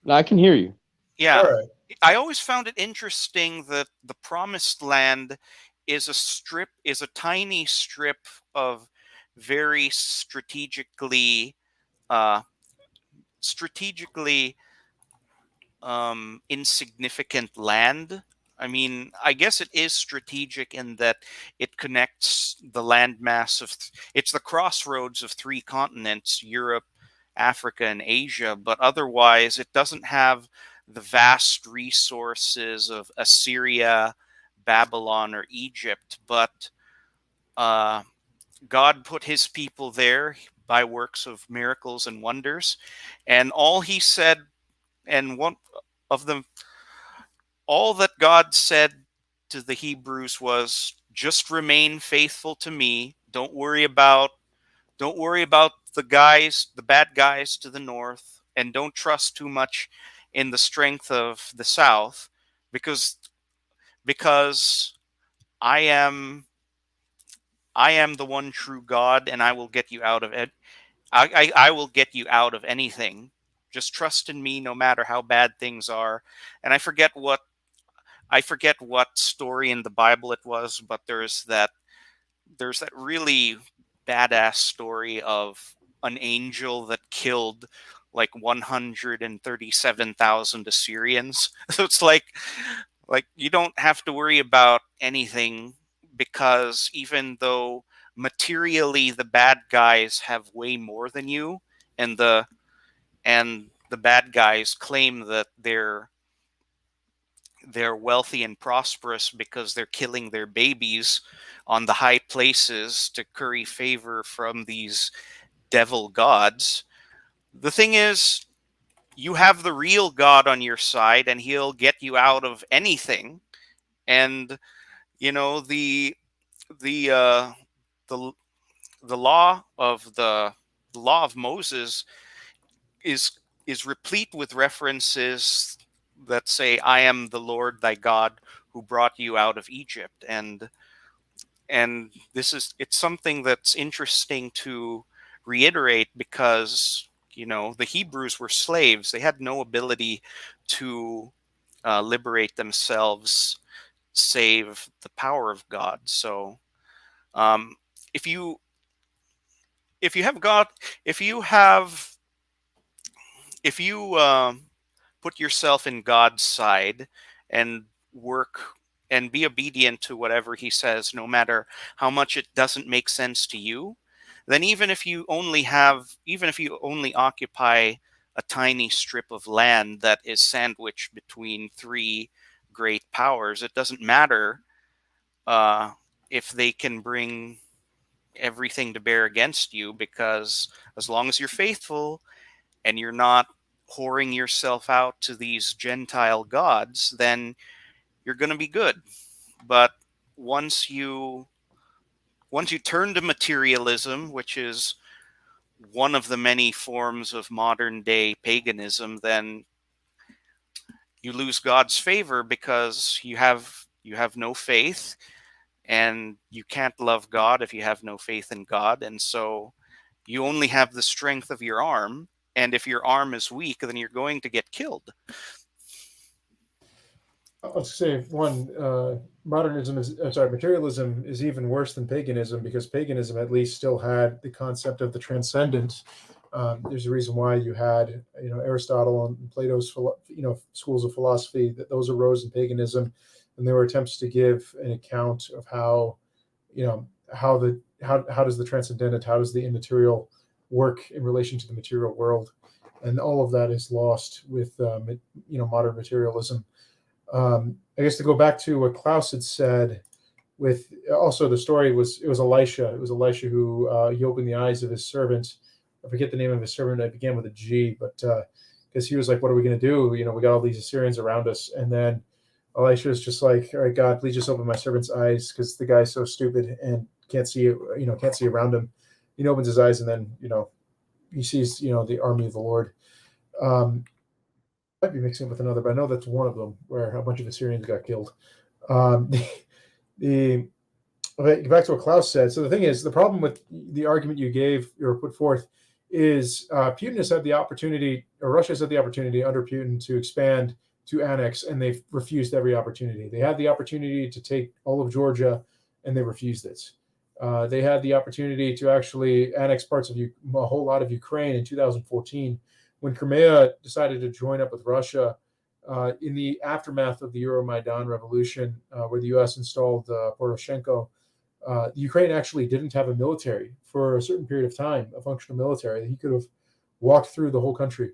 No, I can hear you. Yeah. All right. I always found it interesting that the Promised Land is a tiny strip of very strategically insignificant land. I mean, I guess it is strategic in that it connects the landmass of it's the crossroads of three continents: Europe, Africa, and Asia. But otherwise, it doesn't have the vast resources of Assyria, Babylon, or Egypt. But God put his people there by works of miracles and wonders. And all he said, and one of them, all that God said to the Hebrews was, just remain faithful to me. Don't worry about the bad guys to the north, and don't trust too much in the strength of the south, because I am the one true God, and I will get you out of it. I will get you out of anything. Just trust in me, no matter how bad things are. And I forget what story in the Bible it was, but there's that there's that really badass story of an angel that killed like 137,000 Assyrians. So it's like you don't have to worry about anything, because even though materially the bad guys have way more than you, and the bad guys claim that they're wealthy and prosperous because they're killing their babies on the high places to curry favor from these devil gods. The thing is, you have the real God on your side, and he'll get you out of anything. And the the uh, the the law of Moses is replete with references that say, "I am the Lord thy God who brought you out of Egypt." And it's something that's interesting to reiterate, because the Hebrews were slaves. They had no ability to liberate themselves save the power of God. So um, if you have God, if you have if you put yourself in God's side and work and be obedient to whatever he says, no matter how much it doesn't make sense to you, then even if you only occupy a tiny strip of land that is sandwiched between three great powers, it doesn't matter if they can bring everything to bear against you, because as long as you're faithful and you're not whoring yourself out to these Gentile gods, then you're going to be good. But once you turn to materialism, which is one of the many forms of modern day paganism, then you lose God's favor, because you have no faith, and you can't love God if you have no faith in God. And so you only have the strength of your arm, and if your arm is weak, then you're going to get killed. I'll say materialism is even worse than paganism, because paganism at least still had the concept of the transcendent. There's a reason why you had Aristotle and Plato's schools of philosophy, that those arose in paganism, and there were attempts to give an account of how does the transcendent, how does the immaterial work in relation to the material world, and all of that is lost with modern materialism. I guess to go back to what Klaus had said, with also the story it was Elisha. It was Elisha who he opened the eyes of his servant. I forget the name of his servant. It began with a G, but because he was like, "What are we going to do? We got all these Assyrians around us." And then Elisha is just like, "All right, God, please just open my servant's eyes, because the guy's so stupid and can't see around him." He opens his eyes, and then he sees the army of the Lord. Might be mixing it with another, but I know that's one of them where a bunch of Assyrians got killed. Back to what Klaus said. So the thing is, the problem with the argument you gave or put forth is Putin has had the opportunity, or Russia has had the opportunity under Putin to expand, to annex, and they've refused every opportunity. They had the opportunity to take all of Georgia, and they refused it. They had the opportunity to actually annex parts of a whole lot of Ukraine in 2014, when Crimea decided to join up with Russia in the aftermath of the Euromaidan revolution, where the U.S. installed Poroshenko. Ukraine actually didn't have a military for a certain period of time, a functional military. He could have walked through the whole country,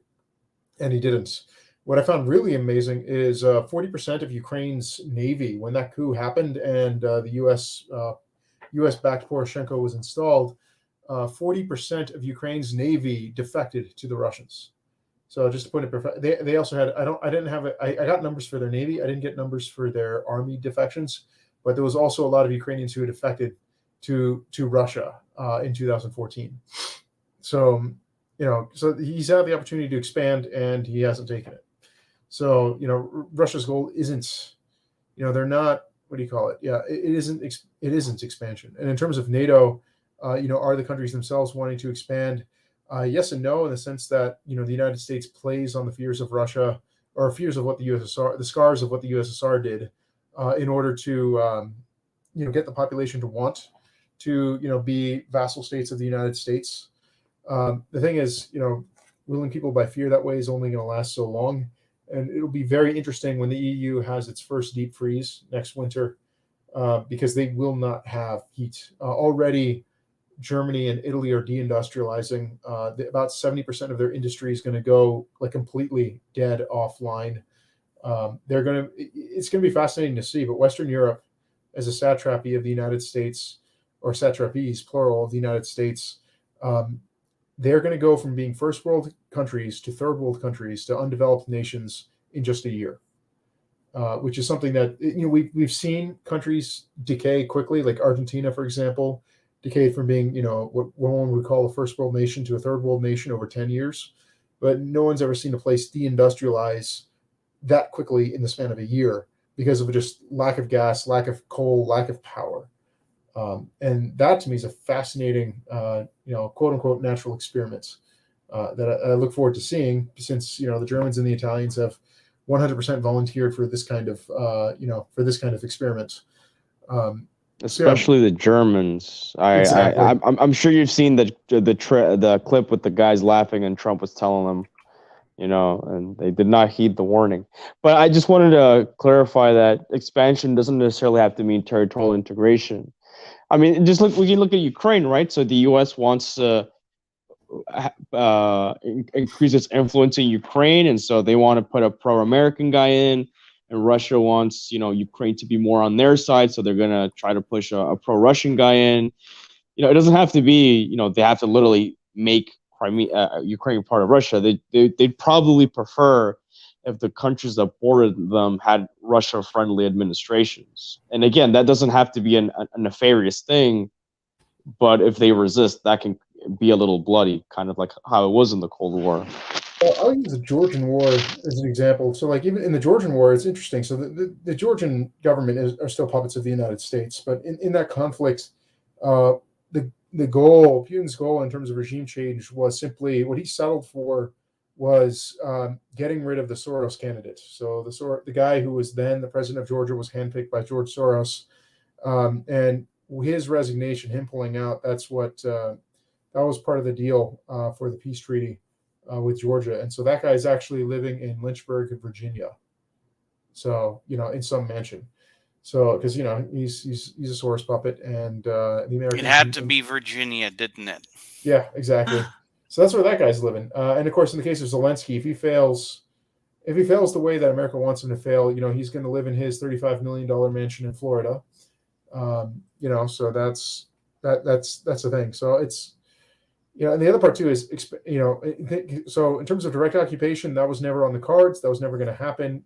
and he didn't. What I found really amazing is 40% of Ukraine's navy, when that coup happened and the U.S.-backed Poroshenko was installed, 40% of Ukraine's navy defected to the Russians. So just to put it, they also had, I got numbers for their navy. I didn't get numbers for their army defections, but there was also a lot of Ukrainians who had defected to Russia in 2014. So so he's had the opportunity to expand, and he hasn't taken it. So Russia's goal isn't, they're not, what do you call it? Yeah, it isn't expansion. And in terms of NATO, are the countries themselves wanting to expand? Yes and no, in the sense that the United States plays on the fears of Russia, or fears of what the USSR, the scars of what the USSR did, in order to get the population to want to, be vassal states of the United States. The thing is, ruling people by fear that way is only going to last so long. And it'll be very interesting when the EU has its first deep freeze next winter, because they will not have heat. Already, Germany and Italy are deindustrializing. About 70% of their industry is going to go like completely dead offline. It's going to be fascinating to see. But Western Europe, as a satrapy of the United States, or satrapies, plural, of the United States, they're going to go from being first world countries to third world countries to undeveloped nations in just a year, which is something that we've seen countries decay quickly, like Argentina, for example, decayed from being what one would call a first world nation to a third world nation over 10 years. But no one's ever seen a place deindustrialize that quickly in the span of a year because of just lack of gas, lack of coal, lack of power. And that to me is a fascinating, quote unquote, natural experiment that I look forward to seeing, since, the Germans and the Italians have 100% volunteered for this kind of experiment. Especially the Germans. Exactly. I'm sure you've seen the clip with the guys laughing and Trump was telling them, and they did not heed the warning. But I just wanted to clarify that expansion doesn't necessarily have to mean territorial integration. I mean, we can look at Ukraine, right? So the U.S. wants to increase its influence in Ukraine, and so they want to put a pro-American guy in, and Russia wants, Ukraine to be more on their side, so they're going to try to push a pro-Russian guy in. It doesn't have to be, they have to literally make Crimea, Ukraine part of Russia. They'd probably prefer if the countries that bordered them had Russia-friendly administrations. And again, that doesn't have to be a nefarious thing, but if they resist, that can be a little bloody, kind of like how it was in the Cold War. Well, I'll use the Georgian War as an example. So, like, even in the Georgian War, it's interesting. So the Georgian government are still puppets of the United States, but in that conflict, Putin's goal in terms of regime change was simply, what he settled for was getting rid of the Soros candidate. So the guy who was then the president of Georgia was handpicked by George Soros, and his resignation, him pulling out, that was part of the deal for the peace treaty with Georgia. And so that guy is actually living in Lynchburg, Virginia. So, in some mansion. So, because, he's a Soros puppet, and the American. It had to be Virginia, didn't it? Yeah, exactly. So that's where that guy's living. And of course, in the case of Zelensky, if he fails the way that America wants him to fail, he's going to live in his $35 million mansion in Florida. So that's the thing. So it's, and the other part too is, so in terms of direct occupation, that was never on the cards. That was never going to happen.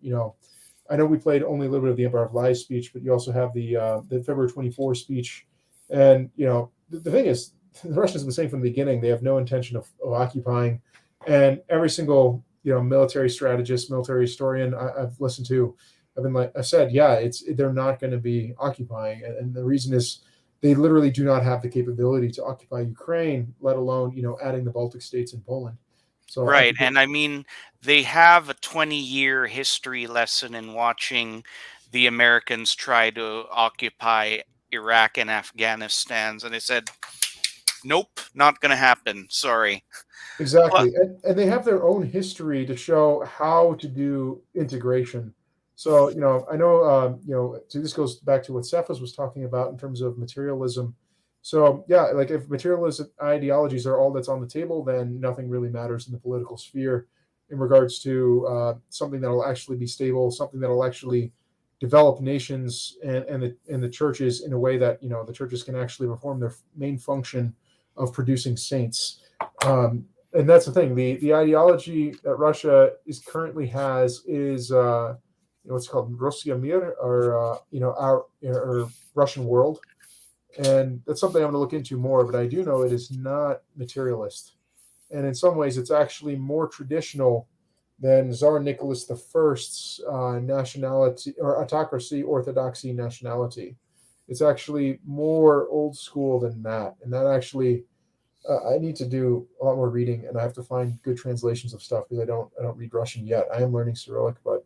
I know we played only a little bit of the Empire of Lies speech, but you also have the February 24 speech. And, the thing is, the Russians have been saying from the beginning, they have no intention of occupying. And every single, military strategist, military historian I've listened to, I've said, yeah, they're not going to be occupying. And the reason is they literally do not have the capability to occupy Ukraine, let alone, adding the Baltic states and Poland. So right. And I mean, they have a 20-year history lesson in watching the Americans try to occupy Iraq and Afghanistan. And they said, nope, not going to happen. Sorry. Exactly. And they have their own history to show how to do integration. So, I know, so this goes back to what Cephas was talking about in terms of materialism. So, yeah, like if materialist ideologies are all that's on the table, then nothing really matters in the political sphere in regards to something that will actually be stable, something that will actually develop nations and the churches in a way that, the churches can actually perform their main function of producing saints. And that's the thing. The ideology that Russia currently has is what's called Russia Mir, or our Russian world. And that's something I'm going to look into more, but I do know it is not materialist. And in some ways, it's actually more traditional than Tsar Nicholas I's nationality, or autocracy, orthodoxy nationality. It's actually more old school than that. And that actually, I need to do a lot more reading, and I have to find good translations of stuff, because I don't read Russian yet. I am learning Cyrillic, but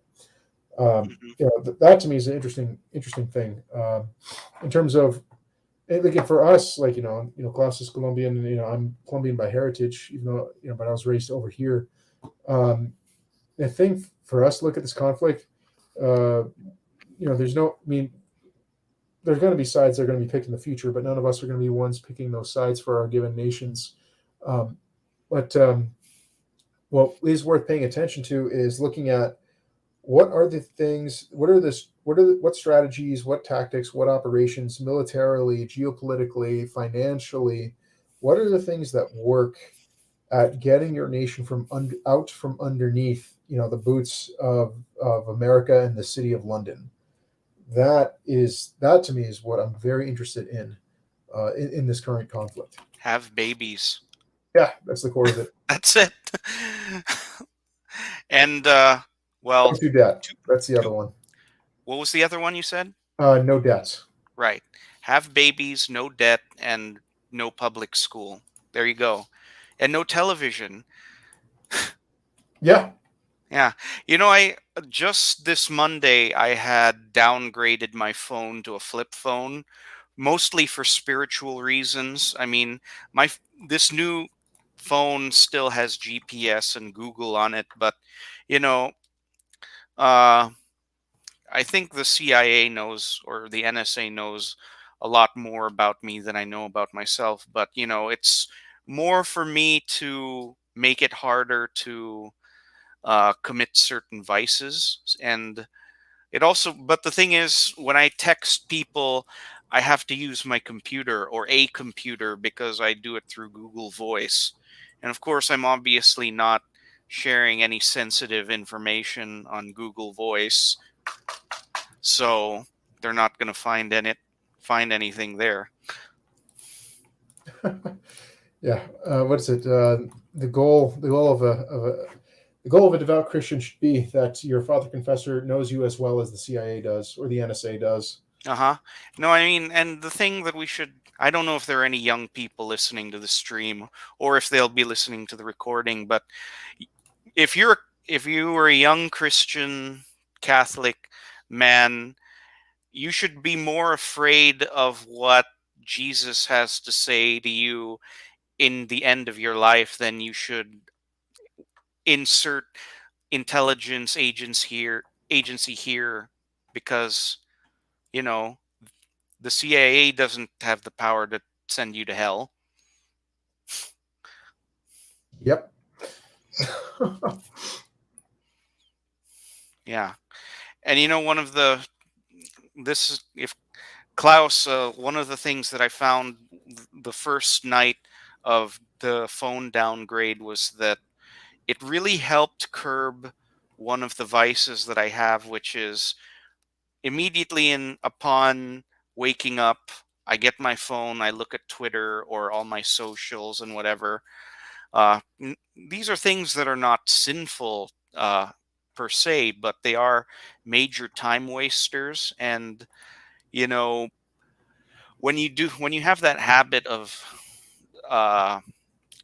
that to me is an interesting thing in terms of And again, for us, like Klaus is Colombian, and I'm Colombian by heritage, even though but I was raised over here. The thing for us to look at this conflict, there's no, I mean, there's going to be sides that are going to be picked in the future, but none of us are going to be ones picking those sides for our given nations. But what is worth paying attention to is looking at what are the things, what strategies, what tactics, what operations, militarily, geopolitically, financially, what are the things that work at getting your nation out from underneath, the boots of America and the city of London. That to me is what I'm very interested in this current conflict. Have babies. Yeah, that's the core of it. That's it. And well, Don't do debt. That's the other one. What was the other one you said? No debts. Right. Have babies, no debt, and no public school. There you go. And no television. Yeah. Yeah. I just this Monday I had downgraded my phone to a flip phone, mostly for spiritual reasons. I mean, this new phone still has GPS and Google on it, but uh I think the CIA knows, or the NSA knows, a lot more about me than I know about myself. But it's more for me to make it harder to commit certain vices. And but the thing is, when I text people, I have to use my computer or a computer because I do it through Google Voice. And of course, I'm obviously not sharing any sensitive information on Google Voice, so they're not going to find anything there. Yeah. What is it? The goal of a devout Christian should be that your father confessor knows you as well as the CIA does or the NSA does. No, I mean, and the thing that I don't know if there are any young people listening to the stream or if they'll be listening to the recording, but if you were a young Christian Catholic man, you should be more afraid of what Jesus has to say to you in the end of your life than you should insert intelligence agency here, because the CIA doesn't have the power to send you to hell. Yep. Yeah. And one of Klaus, one of the things that I found the first night of the phone downgrade was that it really helped curb one of the vices that I have, which is immediately upon waking up, I get my phone, I look at Twitter or all my socials and whatever. These are things that are not sinful per se, but they are major time wasters. And when you have that habit of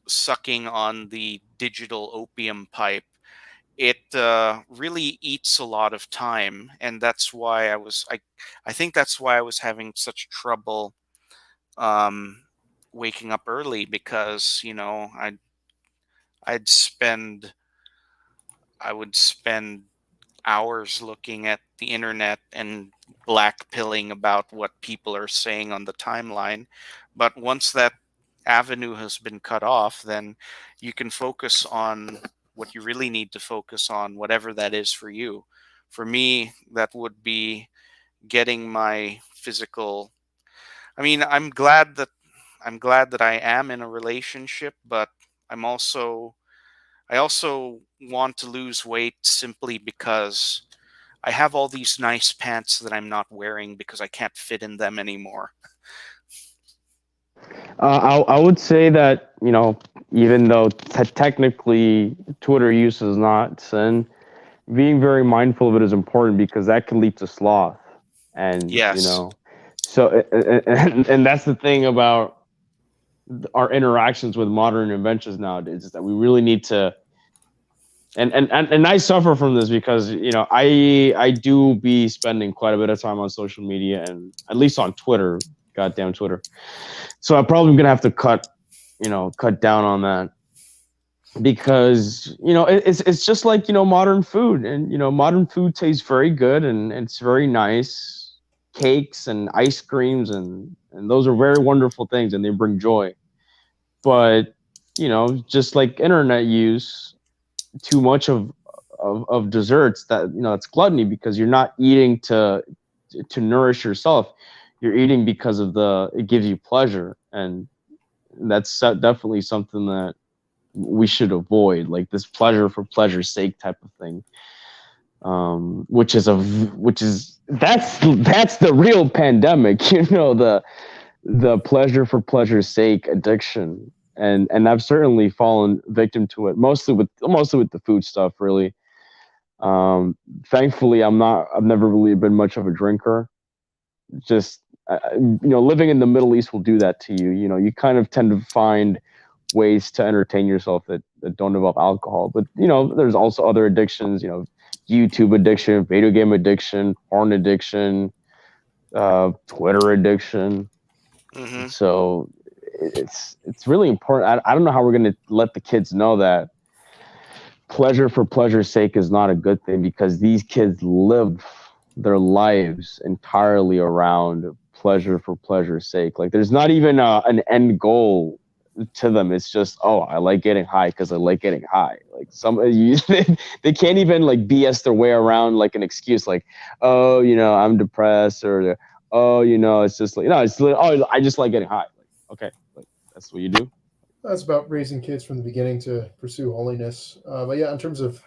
sucking on the digital opium pipe, it really eats a lot of time, and that's why I think that's why I was having such trouble waking up early, because I would spend hours looking at the internet and blackpilling about what people are saying on the timeline. But once that avenue has been cut off, then you can focus on what you really need to focus on, whatever that is for you. For me, that would be getting my physical. I mean, I'm glad that I am in a relationship, but I also want to lose weight simply because I have all these nice pants that I'm not wearing because I can't fit in them anymore. I would say that, even though technically Twitter use is not sin, being very mindful of it is important because that can lead to sloth. And, Yes. So, and that's the thing about our interactions with modern inventions nowadays, is that we really need to, and I suffer from this because, I do be spending quite a bit of time on social media, and at least on Twitter, goddamn Twitter. So I'm probably gonna have to cut down on that, because it's just like modern food, and modern food tastes very good and it's very nice. Cakes and ice creams and those are very wonderful things and they bring joy. But just like internet use, too much of desserts, that it's gluttony, because you're not eating to nourish yourself. You're eating because it gives you pleasure, and that's definitely something that we should avoid, like this pleasure for pleasure's sake type of thing. That's the real pandemic, the pleasure for pleasure's sake addiction. And I've certainly fallen victim to it, mostly with the food stuff, really. Thankfully, I've never really been much of a drinker. Just living in the Middle East will do that to you. You kind of tend to find ways to entertain yourself that don't involve alcohol. But there's also other addictions. YouTube addiction, video game addiction, porn addiction, Twitter addiction. Mm-hmm. So it's really important. I don't know how we're going to let the kids know that pleasure for pleasure's sake is not a good thing, because these kids live their lives entirely around pleasure for pleasure's sake. Like there's not even an end goal to them. It's just, oh, I like getting high because I like getting high. Like they can't even like BS their way around like an excuse, like, oh, I'm depressed, or oh, it's just like, oh, I just like getting high. Like, okay, like that's what you do. That's about raising kids from the beginning to pursue holiness. But yeah, in terms of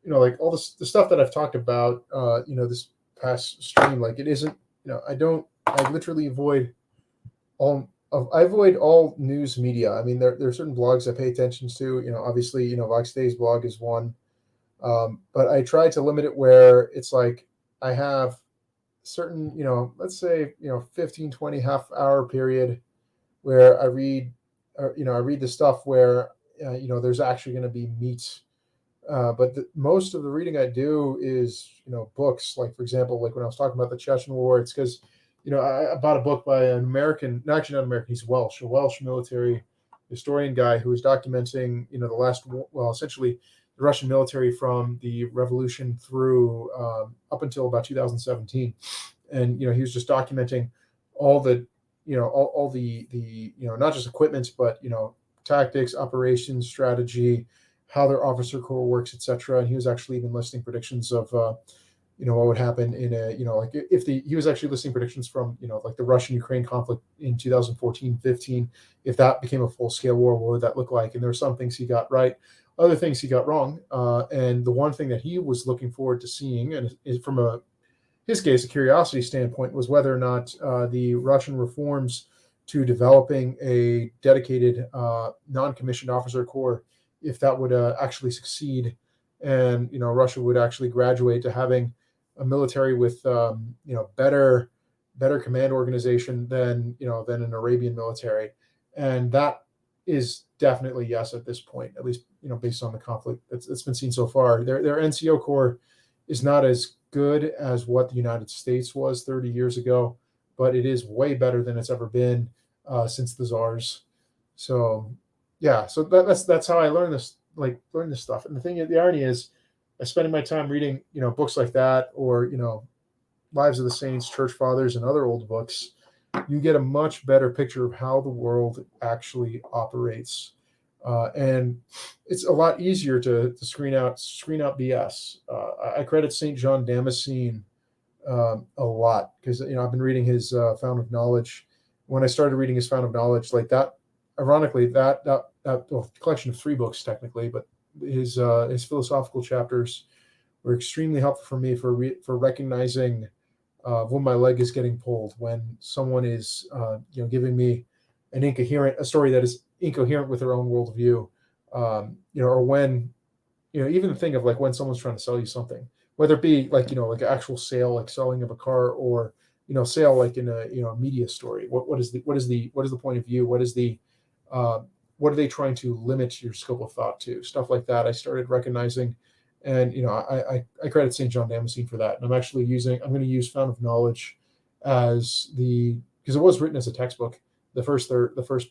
like all the stuff that I've talked about, this past stream, like it isn't, I literally avoid all news media. I mean, there are certain blogs I pay attention to. Obviously, Vox Day's blog is one, but I try to limit it where it's like I have certain, let's say, 15, 20 half-hour period where I read, I read the stuff where, there's actually going to be meat. But most of the reading I do is, books. Like, for example, like when I was talking about the Chechen War, it's because, I bought a book by an American, no, actually not American, he's Welsh, a Welsh military historian guy who was documenting, essentially the Russian military from the revolution through up until about 2017. And, he was just documenting all the, all the not just equipment, but, tactics, operations, strategy, how their officer corps works, etc. And he was actually even listing predictions of, what would happen in a, like if he was actually listing predictions from, like the Russian-Ukraine conflict in 2014-15, if that became a full-scale war, what would that look like? And there were some things he got right, other things he got wrong. And the one thing that he was looking forward to seeing, and from his case, a curiosity standpoint, was whether or not the Russian reforms to developing a dedicated non-commissioned officer corps, if that would actually succeed, and Russia would actually graduate to having a military with better command organization than an Arabian military. And that is definitely yes at this point, at least based on the conflict that's been seen so far. Their NCO corps is not as good as what the United States was 30 years ago, but it is way better than it's ever been since the czars. So yeah, so that's how I learned this stuff. And the irony is, I spending my time reading books like that, or Lives of the Saints, Church Fathers, and other old books, you get a much better picture of how the world actually operates, and it's a lot easier to screen out BS. I credit St. John Damascene a lot, because I've been reading his Fountain of Knowledge. When I started reading his Fountain of Knowledge, like that, ironically, that collection of 3 books technically, but his philosophical chapters were extremely helpful for me for recognizing when my leg is getting pulled, when someone is giving me a story that is incoherent with their own worldview, or when even the thing of like when someone's trying to sell you something, whether it be like like an actual sale, like selling of a car, or sale like in a media story. What is the point of view? What are they trying to limit your scope of thought to? Stuff like that I started recognizing, and I credit St. John Damascene for that. And I'm going to use Fountain of Knowledge as the because it was written as a textbook, the first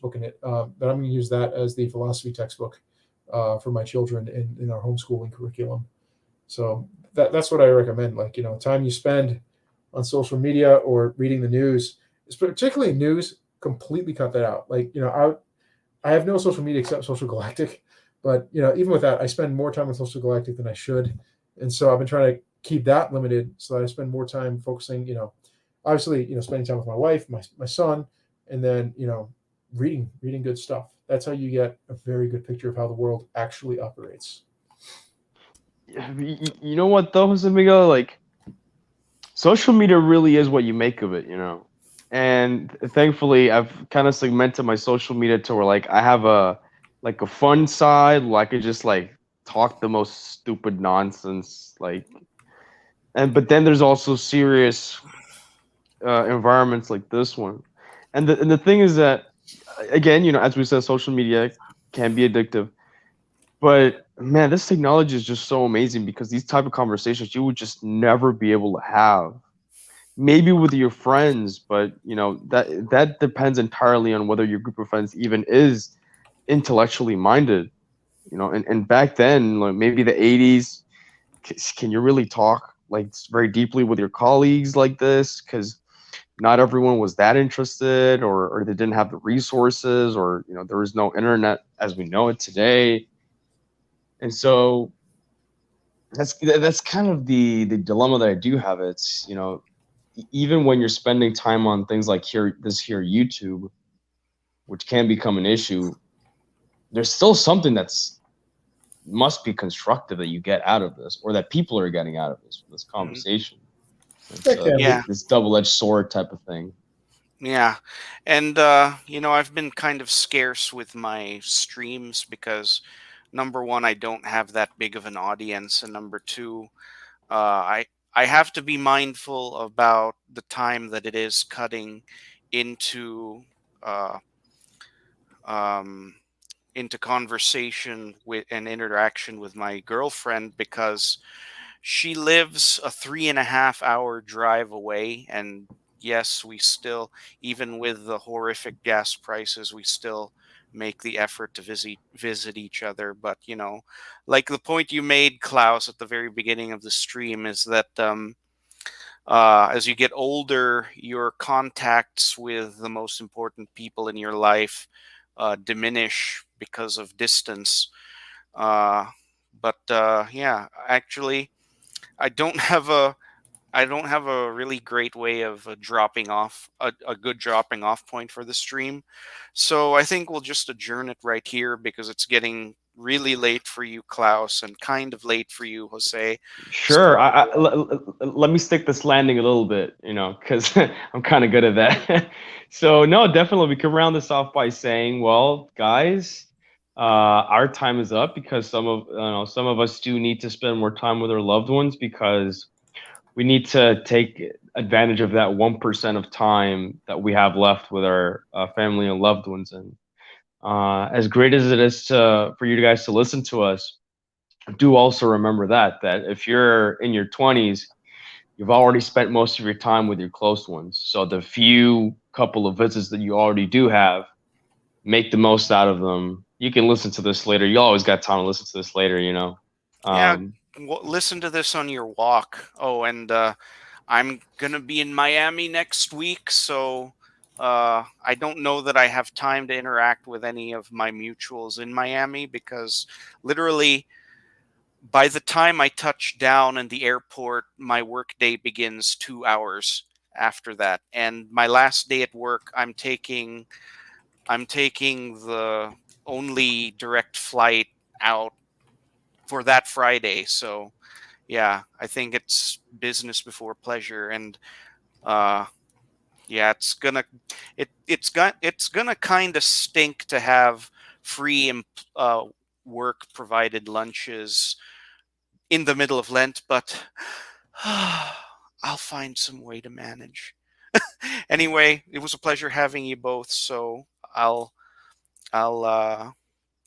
book in it. But I'm going to use that as the philosophy textbook for my children in our homeschooling curriculum. So that's what I recommend. Like, time you spend on social media or reading the news, is particularly news, completely cut that out. Like, I have no social media except Social Galactic, but even with that, I spend more time on Social Galactic than I should, and so I've been trying to keep that limited so that I spend more time focusing, obviously, spending time with my wife, my son, and then reading good stuff. That's how you get a very good picture of how the world actually operates. You know what though, Jose Miguel? Like, social media really is what you make of it, And thankfully, I've kind of segmented my social media to where like I have a fun side where I could just like talk the most stupid nonsense, but then there's also serious environments like this one, and the thing is that, again, as we said, social media can be addictive, but man, this technology is just so amazing because these type of conversations you would just never be able to have. Maybe with your friends, but that depends entirely on whether your group of friends even is intellectually minded. And back then, like maybe the 80s, can you really talk like very deeply with your colleagues like this? Because not everyone was that interested, or they didn't have the resources, or there was no internet as we know it today. And so that's kind of the dilemma that I do have. It's even when you're spending time on things like YouTube, which can become an issue, there's still something that's must be constructive that you get out of this, or that people are getting out of this conversation. Yeah. This double-edged sword type of thing. Yeah. And, I've been kind of scarce with my streams because, number one, I don't have that big of an audience. And number two, I have to be mindful about the time that it is cutting into uh, um, into conversation with and interaction with my girlfriend, because she lives a 3.5 hour drive away, and yes, we still, even with the horrific gas prices, we still make the effort to visit each other. But like the point you made, Klaus, at the very beginning of the stream, is that as you get older, your contacts with the most important people in your life diminish because of distance. Yeah, actually, I don't have a really great way of dropping off a good dropping off point for the stream. So I think we'll just adjourn it right here because it's getting really late for you, Klaus, and kind of late for you, Jose. Sure. So, Let me stick this landing a little bit, because I'm kind of good at that. So no, definitely we can round this off by saying, well, guys, our time is up because some of us do need to spend more time with our loved ones, because we need to take advantage of that 1% of time that we have left with our family and loved ones. And as great as it is for you guys to listen to us, do also remember that if you're in your 20s, you've already spent most of your time with your close ones. So the few couple of visits that you already do have, make the most out of them. You can listen to this later. You always got time to listen to this later, yeah, listen to this on your walk. Oh, and I'm gonna be in Miami next week, so I don't know that I have time to interact with any of my mutuals in Miami, because literally by the time I touch down in the airport, my work day begins 2 hours after that. And my last day at work, I'm taking the only direct flight out for that Friday. So yeah, I think it's business before pleasure. And yeah, it's gonna kind of stink to have free work provided lunches in the middle of Lent, but I'll find some way to manage. Anyway, it was a pleasure having you both. So I'll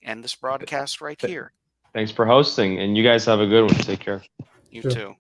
end this broadcast right here. Thanks for hosting, and you guys have a good one. Take care. You Sure. too.